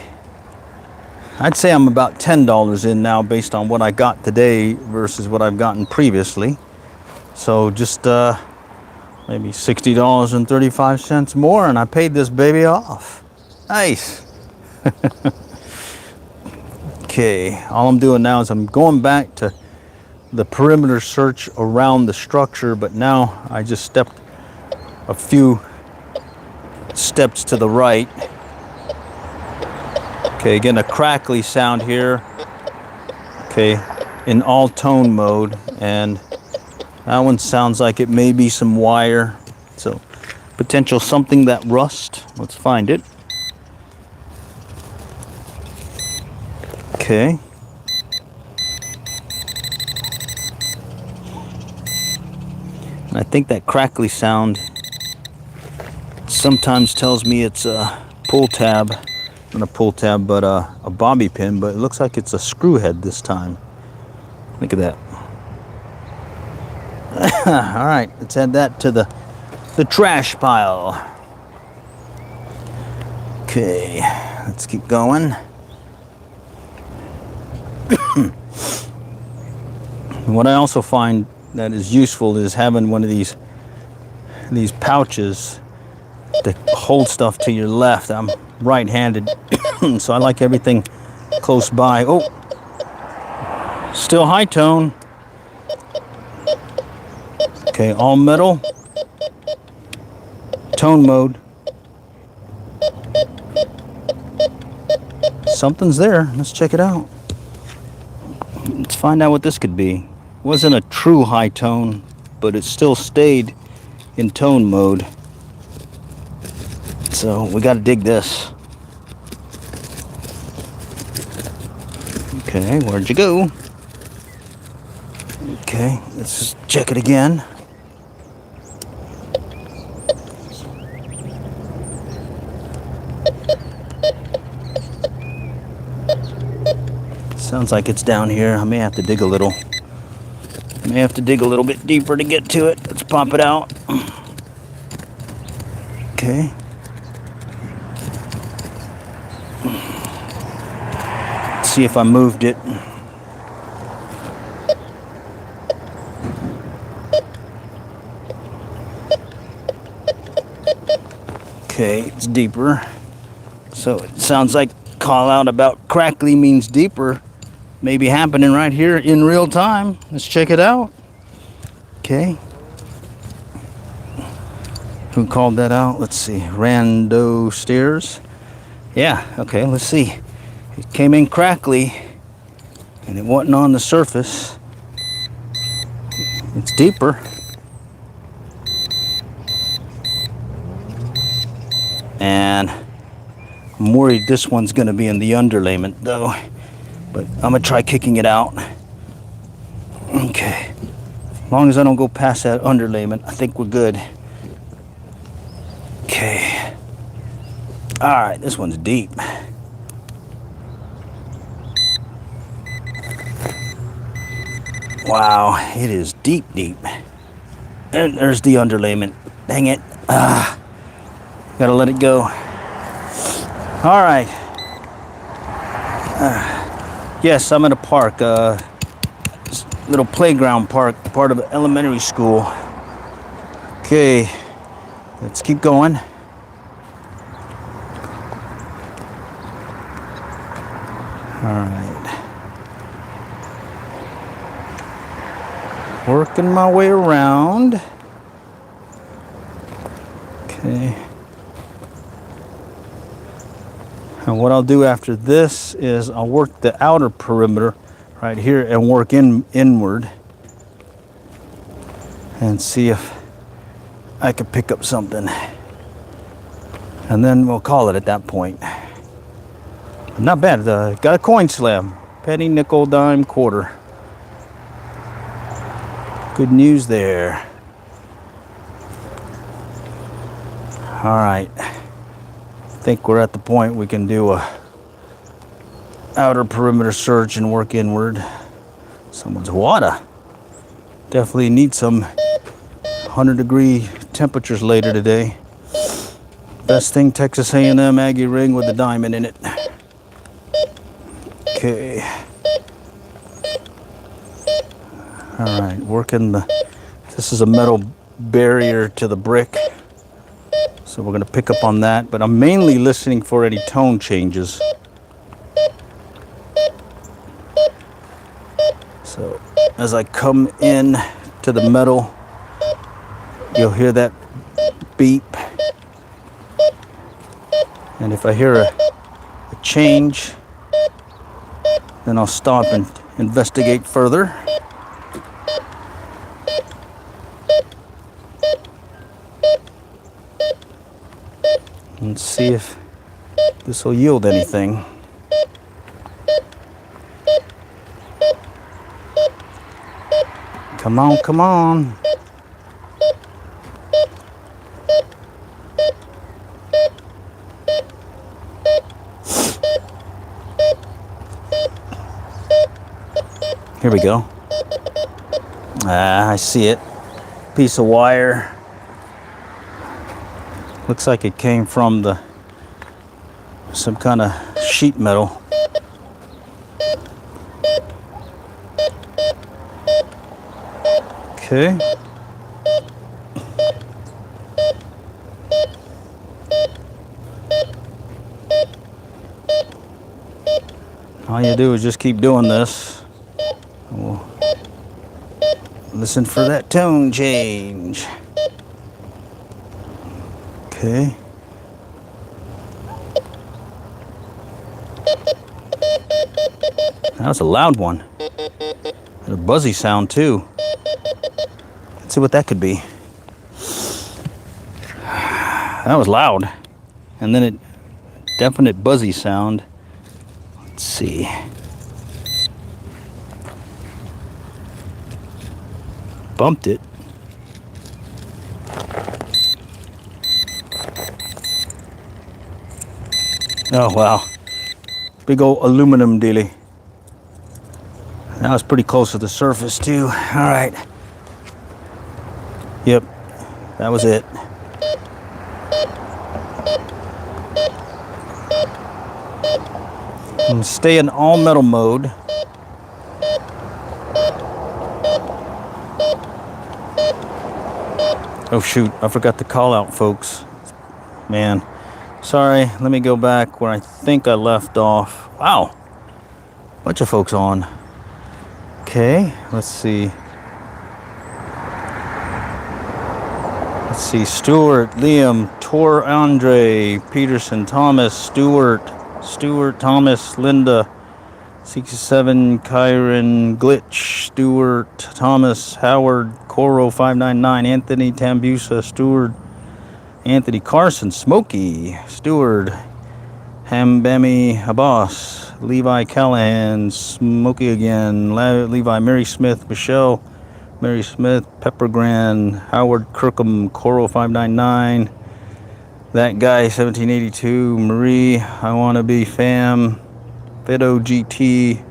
I'd say I'm about $10 in now based on what I got today versus what I've gotten previously. So just maybe $60.35 more, and I paid this baby off. Nice. Okay, all I'm doing now is I'm going back to the perimeter search around the structure, but now I just stepped a few steps to the right. Okay, again, a crackly sound here. Okay, in all tone mode, and that one sounds like it may be some wire. So, potential something that rust. Let's find it. Okay. And I think that crackly sound sometimes tells me it's a pull tab. Not a pull tab, but a bobby pin, but it looks like it's a screw head this time. Look at that. All right, let's add that to the trash pile. Okay, let's keep going. What I also find that is useful is having one of these pouches to hold stuff to your left. I'm right-handed, so I like everything close by. Oh, still high tone. Okay, all metal. Tone mode. Something's there. Let's check it out. Let's find out what this could be. Wasn't a true high tone, but it still stayed in tone mode. So we got to dig this. Okay, where'd you go? Okay. Okay, let's just check it again. Sounds like it's down here. I may have to dig a little. May have to dig a little bit deeper to get to it. Let's pop it out. Okay. Let's see if I moved it. Okay, it's deeper. So it sounds like call out about crackly means deeper. Maybe happening right here in real time. Let's check it out. Okay. Who called that out? Let's see. Rando Stairs. Yeah, okay, let's see. It came in crackly and it wasn't on the surface. It's deeper. And I'm worried this one's going to be in the underlayment though. But I'm going to try kicking it out. Okay. As long as I don't go past that underlayment, I think we're good. Okay. Alright, this one's deep. Wow, it is deep, deep. And there's the underlayment. Dang it. Gotta let it go. Alright. Yes, I'm in a park. Little playground park, part of an elementary school. Okay. Let's keep going. Alright. Working my way around. Okay. And what I'll do after this is I'll work the outer perimeter right here and work inward and see if I can pick up something. And then we'll call it at that point. Not bad. Got a coin slab. Penny, nickel, dime, quarter. Good news there. All right. I think we're at the point we can do a outer perimeter search and work inward. Someone's water. Definitely need some 100-degree temperatures later today. Best thing, Texas A&M Aggie ring with a diamond in it. Okay. All right, working this is a metal barrier to the brick. So we're gonna pick up on that, but I'm mainly listening for any tone changes. So as I come in to the metal, you'll hear that beep. And if I hear a change, then I'll stop and investigate further. And see if this will yield anything. Come on, come on. Here we go. I see it. Piece of wire. Looks like it came from some kind of sheet metal. Okay. All you do is just keep doing this. We'll listen for that tone change. Okay. That was a loud one. And a buzzy sound too. Let's see what that could be. That was loud. And then it definite buzzy sound. Let's see. Bumped it. Oh, wow. Big old aluminum dealie. Now it's pretty close to the surface, too. All right. Yep, that was it. I'm gonna stay in all metal mode. Oh shoot, I forgot to call out, folks. Man, sorry, let me go back where I think I left off. Wow, bunch of folks on. Okay, let's see. Let's see, Stuart, Liam, Tor, Andre, Peterson, Thomas, Stuart, Thomas, Linda, 67, Kyron, Glitch, Stuart, Thomas, Howard, Coro 599, Anthony Tambusa, Stewart, Anthony Carson, Smokey, Stewart, Hambami Abbas, Levi Callahan, Smokey again, Levi, Mary Smith, Michelle, Mary Smith, Pepper Grand, Howard Kirkham, Coro 599, that guy 1782, Marie, I Wanna Be Fam, Fido GT,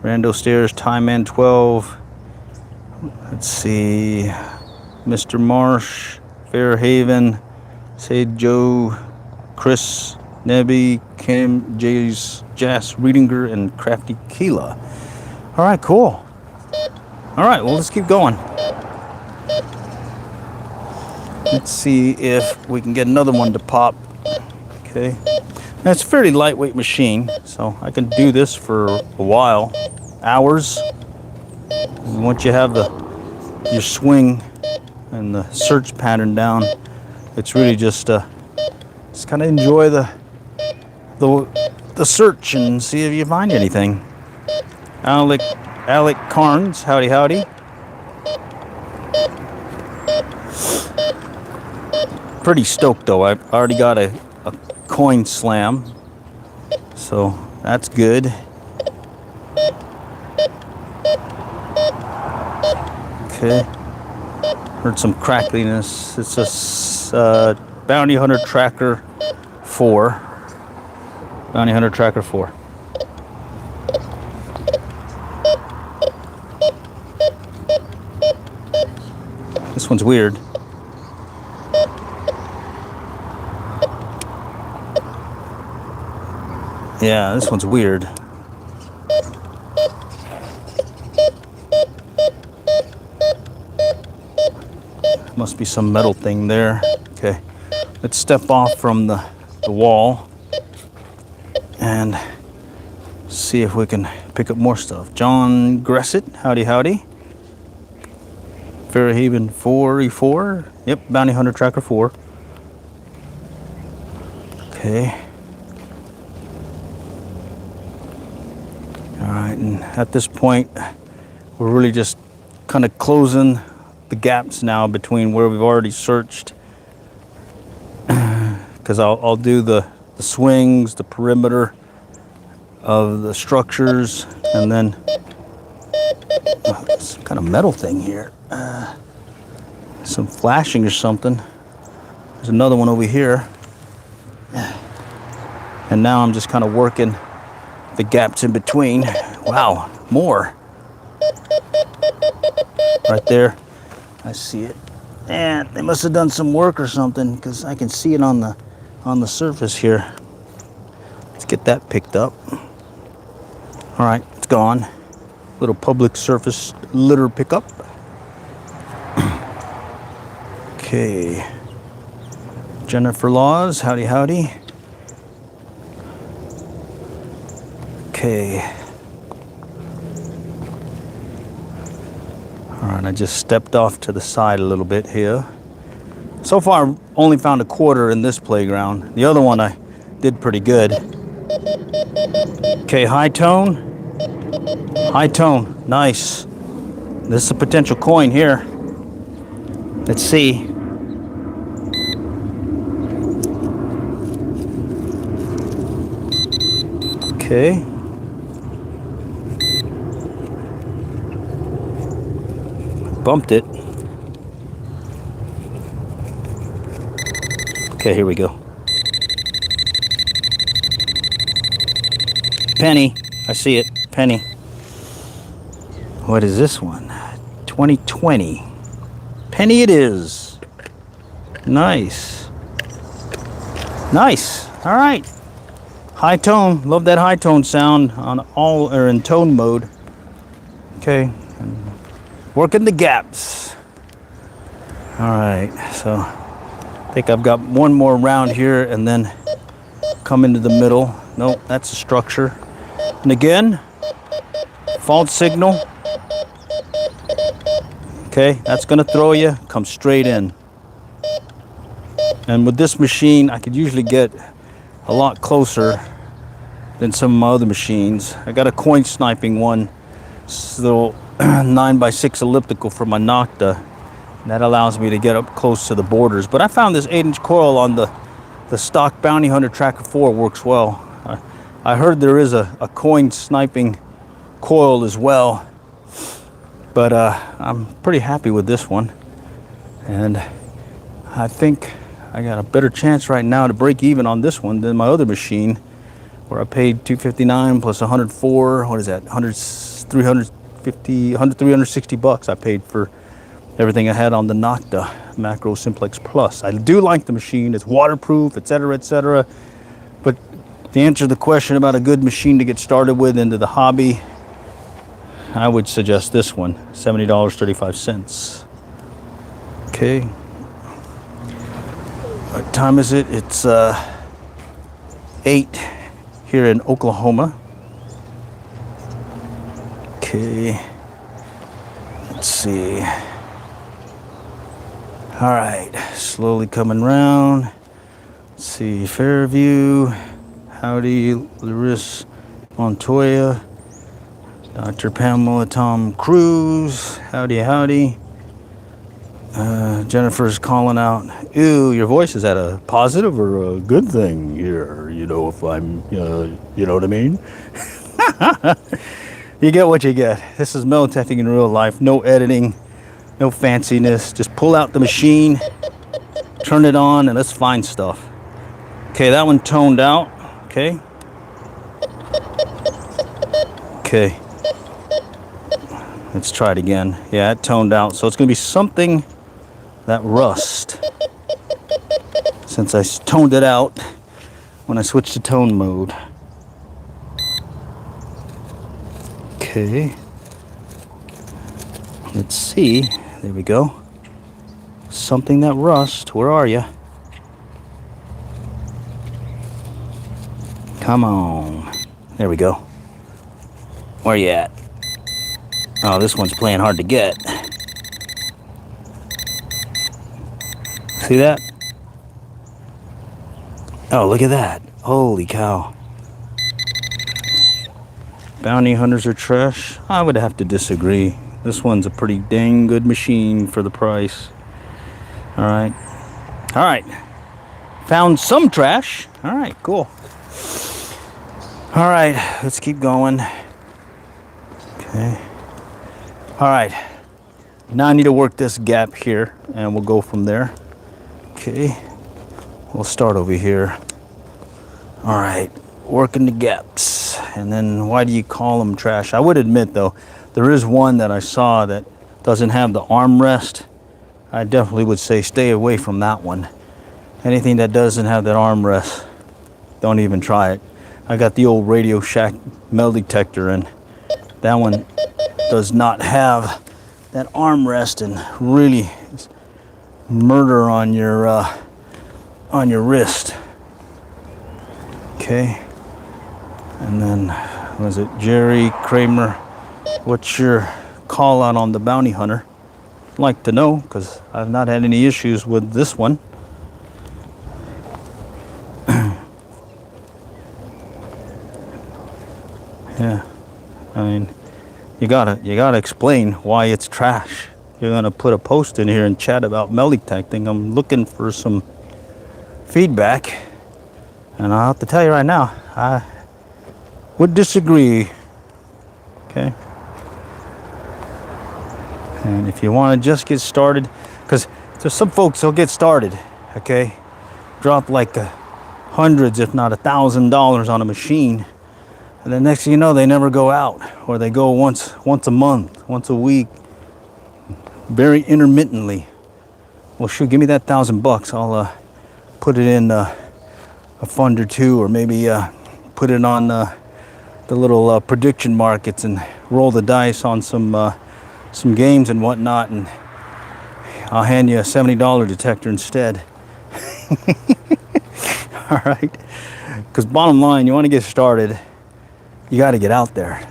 Rando Stairs, Time Man 12. Let's see, Mr. Marsh, Fairhaven, Said Joe, Chris, Nebby, Kim, Jays, Jas, Reedinger, and Crafty Keela. All right, cool. All right, well, let's keep going. Let's see if we can get another one to pop. Okay. Now, it's a fairly lightweight machine, so I can do this for a while, hours. Once you have your swing and the search pattern down, it's really just kind of enjoy the search and see if you find anything. Alec Carnes, howdy howdy. Pretty stoked though. I've already got a coin slam, so that's good. Okay, heard some crackliness. It's a Bounty Hunter Tracker 4. Bounty Hunter Tracker 4. This one's weird. Yeah, this one's weird. Must be some metal thing there. Okay, let's step off from the wall and see if we can pick up more stuff. John Gressett, howdy howdy. Fairhaven 4E4. Yep, Bounty Hunter Tracker 4. Okay. Alright, and at this point, we're really just kind of closing the gaps now between where we've already searched. Because I'll do the swings, the perimeter of the structures, and then some kind of metal thing here. Some flashing or something. There's another one over here. And now I'm just kind of working the gaps in between. Wow, more. Right there. I see it. And they must have done some work or something, because I can see it on the surface here. Let's get that picked up. All right, it's gone. Little public surface litter pickup. Okay. Jennifer Laws, howdy howdy. Okay. All right, I just stepped off to the side a little bit here. So far, I've only found a quarter in this playground. The other one I did pretty good. Okay, high tone. High tone, nice. This is a potential coin here. Let's see. Okay. Bumped it. Okay, here we go. Penny. I see it. Penny. What is this one? 2020. Penny it is. Nice. Nice. All right. High tone. Love that high tone sound on all or in tone mode. Okay. Working the gaps. All right. So I think I've got one more round here and then come into the middle. Nope, that's a structure. And again, fault signal. Okay, that's gonna throw you. Come straight in. And with this machine, I could usually get a lot closer than some of my other machines. I got a coin sniping one, little 9x6 elliptical for my Nocta. That allows me to get up close to the borders. But I found this 8-inch coil on the stock Bounty Hunter Tracker 4 works well. I heard there is a coin sniping coil as well. But I'm pretty happy with this one. And I think I got a better chance right now to break even on this one than my other machine, where I paid $259 plus 104. What is that? 360 bucks I paid for everything I had on the Nocta Macro Simplex Plus. I do like the machine. It's waterproof, etc., etc. But to answer the question about a good machine to get started with into the hobby, I would suggest this one, $70.35. Okay. What time is it? It's 8 here in Oklahoma. Okay. Let's see. All right, slowly coming around. Let's see, Fairview, Howdy, Larissa Montoya, Dr. Pamela Tom Cruise, howdy, howdy. Jennifer's calling out, ew, your voice, is that a positive or a good thing here? You know, if I'm, you know what I mean? You get what you get. This is Melteching in real life, no editing, no fanciness. Just pull out the machine, turn it on, and let's find stuff. Okay, that one toned out, okay? Okay. Let's try it again. Yeah, it toned out. So it's going to be something that rust. Since I toned it out when I switched to tone mode. Okay. Let's see. There we go. Something that rust. Where are you? Come on. There we go. Where you at? Oh, this one's playing hard to get. See that? Oh, look at that. Holy cow. Bounty hunters are trash? I would have to disagree. This one's a pretty dang good machine for the price. Alright. Alright. Found some trash. Alright, cool. Alright, let's keep going. Okay. Alright. Now I need to work this gap here, and we'll go from there. Okay. We'll start over here. Alright. Working the gaps. And then why do you call them trash? I would admit, though, there is one that I saw that doesn't have the armrest. I definitely would say stay away from that one. Anything that doesn't have that armrest, don't even try it. I got the old Radio Shack metal detector, and that one does not have that armrest, and really murder on your wrist. Okay. And then, was it Jerry Kramer? What's your call out on the Bounty Hunter? I'd like to know, because I've not had any issues with this one. Yeah, I mean, you gotta explain why it's trash. You're gonna put a post in here and chat about metal detecting. I'm looking for some feedback, and I'll have to tell you right now, I would disagree. Okay. And if you want to just get started, because there's some folks who'll get started, okay, drop like hundreds, if not $1,000 on a machine, and the next thing you know, they never go out, or they go once a month, once a week, very intermittently. Well, shoot, give me that $1,000. I'll put it in a fund or two, or maybe put it on the little prediction markets and roll the dice on some games and whatnot, and I'll hand you a $70 detector instead. All right, because bottom line, you want to get started, you got to get out there.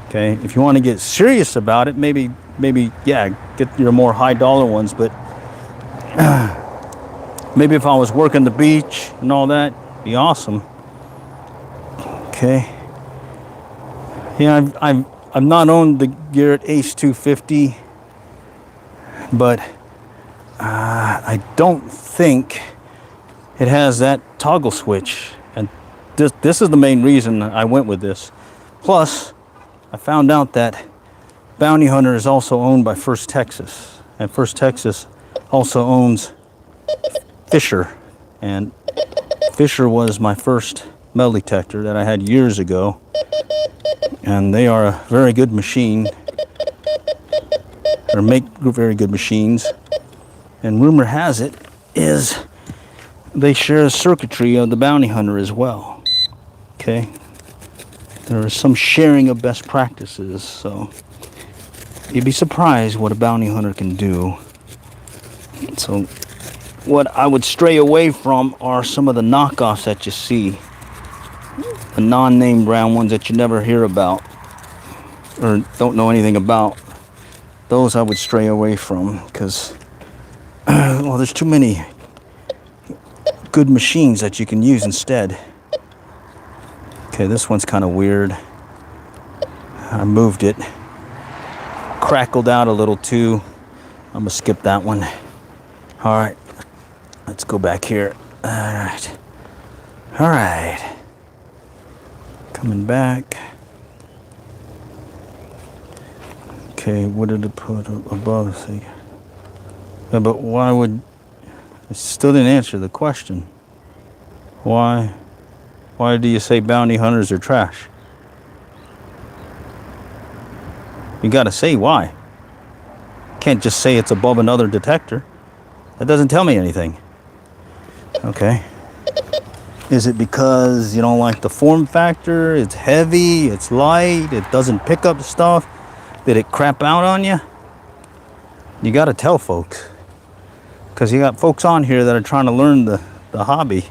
Okay, if you want to get serious about it, maybe yeah, get your more high dollar ones. But maybe if I was working the beach and all that, be awesome. Okay. Yeah, I've not owned the Garrett Ace 250, but I don't think it has that toggle switch, and this is the main reason I went with this. Plus, I found out that Bounty Hunter is also owned by First Texas, and First Texas also owns Fisher, and Fisher was my first metal detector that I had years ago, and they are a very good machine, or make very good machines, and rumor has it is they share a circuitry of the Bounty Hunter as well. Okay, there is some sharing of best practices, so you'd be surprised what a Bounty Hunter can do. So what I would stray away from are some of the knockoffs that you see, the non-name brand ones that you never hear about or don't know anything about. Those I would stray away from, because well, there's too many good machines that you can use instead. Okay, this one's kind of weird. I moved it, crackled out a little too. I'm gonna skip that one. All right, let's go back here. All right, coming back. Okay, what did it put above? See, yeah, but why would? I still didn't answer the question. Why do you say bounty hunters are trash? You gotta say why. Can't just say it's above another detector. That doesn't tell me anything. Okay. Is it because you don't like the form factor? It's heavy, it's light, it doesn't pick up stuff? Did it crap out on you? You gotta tell folks. Because you got folks on here that are trying to learn the hobby.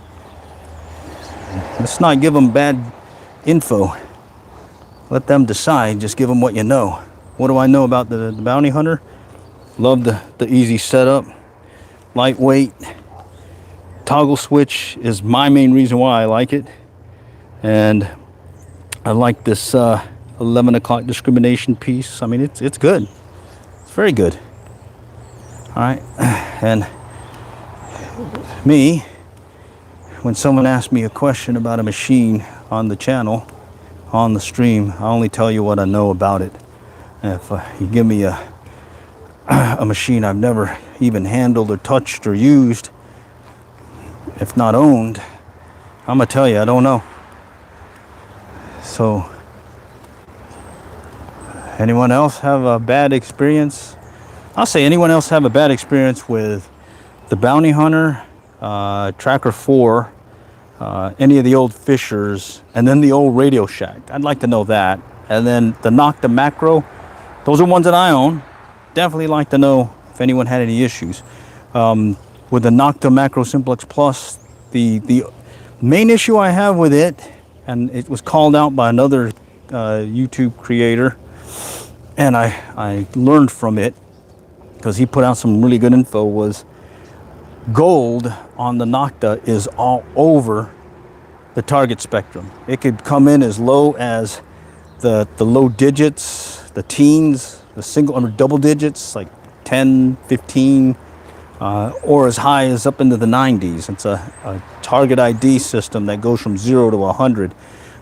Let's not give them bad info. Let them decide. Just give them what you know. What do I know about the Bounty Hunter? Love the easy setup. Lightweight. Toggle switch is my main reason why I like it. And I like this 11 o'clock discrimination piece. I mean, it's good. It's very good. All right. And me, when someone asks me a question about a machine on the channel, on the stream, I only tell you what I know about it. And if you give me a machine I've never even handled or touched or used, if not owned, I'm gonna tell you I don't know. So, anyone else have a bad experience? I'll say anyone else have a bad experience with the Bounty Hunter, Tracker 4, any of the old Fishers, and then the old Radio Shack? I'd like to know that. And then the Nocta Macro, those are ones that I own. Definitely like to know if anyone had any issues. With the Nocta Macro Simplex Plus, the main issue I have with it, and it was called out by another YouTube creator, and I learned from it, because he put out some really good info, was gold on the Nocta is all over the target spectrum. It could come in as low as the low digits, the teens, the single or double digits, like 10, 15, or as high as up into the 90s. It's a target ID system that goes from 0 to 100.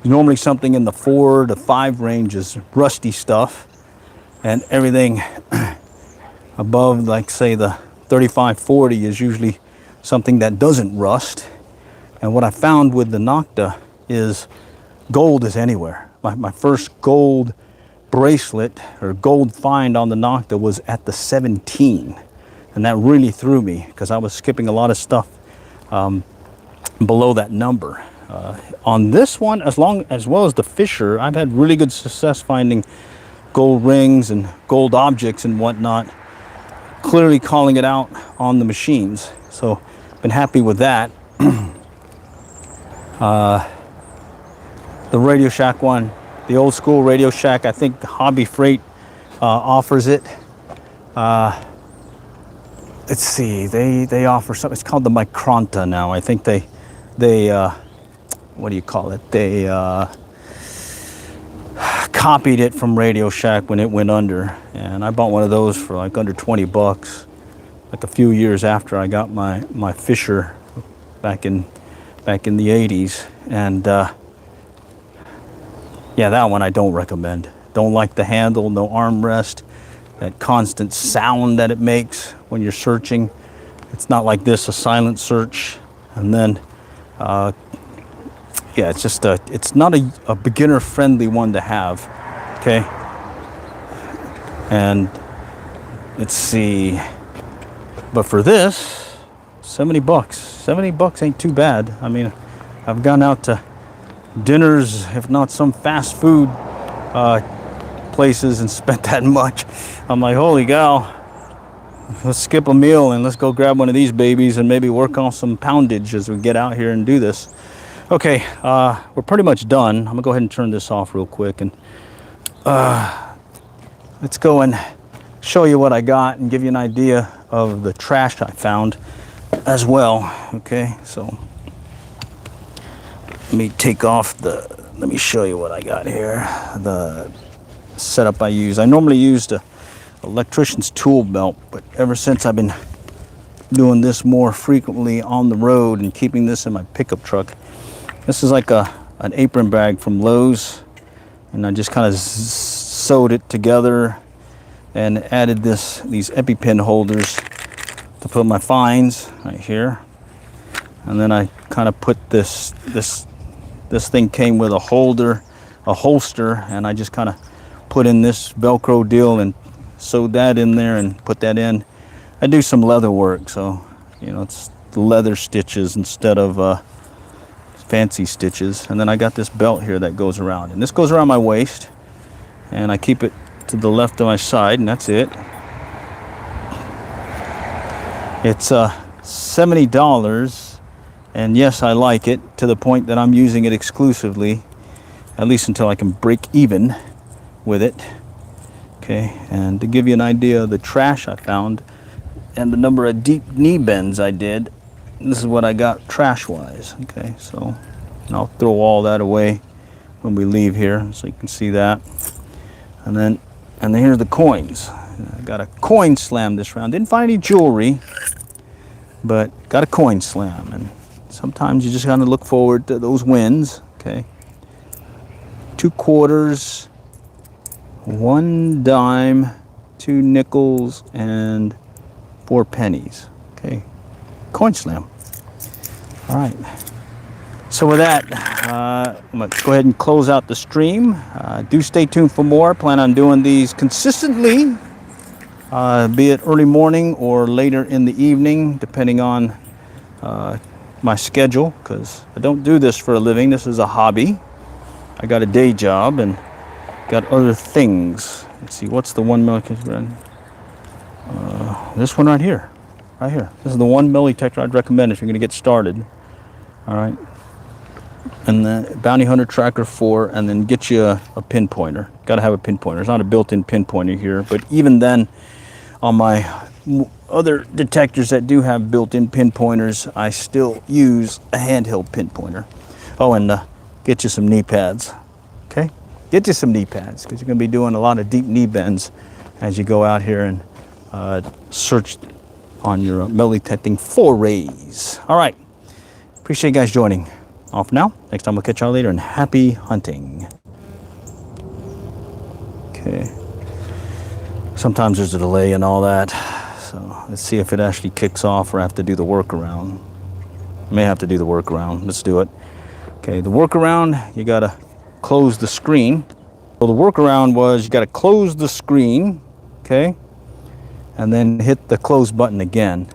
Normally something in the 4 to 5 range is rusty stuff, and everything above, like say the 35, 40 is usually something that doesn't rust. And what I found with the Nocta is gold is anywhere. My first gold bracelet or gold find on the Nocta was at the 17. And that really threw me because I was skipping a lot of stuff below that number. On this one, as well as the Fisher, I've had really good success finding gold rings and gold objects and whatnot, clearly calling it out on the machines. So been happy with that. The Radio Shack one, the old school Radio Shack, I think Hobby Freight offers it. Let's see, they offer something. It's called the Micronta now. I think they what do you call it? They copied it from Radio Shack when it went under, and I bought one of those for like under 20 bucks, like a few years after I got my Fisher back in the 80s. And yeah, that one I don't recommend. Don't like the handle, no armrest, that constant sound that it makes when you're searching. It's not like this, a silent search. And then yeah, it's just it's not a beginner friendly one to have. Okay, and let's see, but for this, 70 bucks. 70 bucks ain't too bad. I mean, I've gone out to dinners, if not some fast food places, and spent that much. I'm like, holy cow, let's skip a meal and let's go grab one of these babies and maybe work on some poundage as we get out here and do this. Okay, we're pretty much done. I'm gonna go ahead and turn this off real quick, and let's go and show you what I got and give you an idea of the trash I found as well. Okay, so let me take off let me show you what I got here. The setup I use. I normally used a electrician's tool belt, but ever since I've been doing this more frequently on the road and keeping this in my pickup truck, this is like an apron bag from Lowe's, and I just kind of sewed it together and added these EpiPen holders to put my finds right here. And then I kind of put this thing came with a holster, and I just kind of put in this Velcro deal and sewed that in there and put that in. I do some leather work, so you know, it's leather stitches instead of fancy stitches. And then I got this belt here that goes around, and this goes around my waist, and I keep it to the left of my side, and that's it. It's $70, and yes, I like it to the point that I'm using it exclusively, at least until I can break even with it. Okay, and to give you an idea of the trash I found and the number of deep knee bends I did, this is what I got trash wise. Okay, so I'll throw all that away when we leave here, so you can see that. And then here's the coins. I got a coin slam this round. Didn't find any jewelry, but got a coin slam. And sometimes you just gotta look forward to those wins. Okay, 2 quarters, 1 dime, 2 nickels, and 4 pennies. Okay, coin slam. All right, so with that, I'm gonna go ahead and close out the stream. Do stay tuned for more. Plan on doing these consistently, be it early morning or later in the evening, depending on my schedule, because I don't do this for a living. This is a hobby. I got a day job and got other things. Let's see, what's the 1 milli? This one right here. Right here. This is the 1 milli detector I'd recommend if you're going to get started. All right. And the Bounty Hunter Tracker 4, and then get you a pinpointer. Got to have a pinpointer. It's not a built-in pinpointer here, but even then, on my other detectors that do have built-in pinpointers, I still use a handheld pinpointer. Oh, and get you some knee pads. Okay? Get you some knee pads, because you're going to be doing a lot of deep knee bends as you go out here and search on your metal detecting forays. All right. Appreciate you guys joining. Off now. Next time we'll catch y'all later, and happy hunting. Okay. Sometimes there's a delay and all that, so So let's see if it actually kicks off or I have to do the workaround. May have to do the workaround. Let's do it. Okay, the workaround, you gotta close the screen. So the workaround was you gotta close the screen, okay? And then hit the close button again.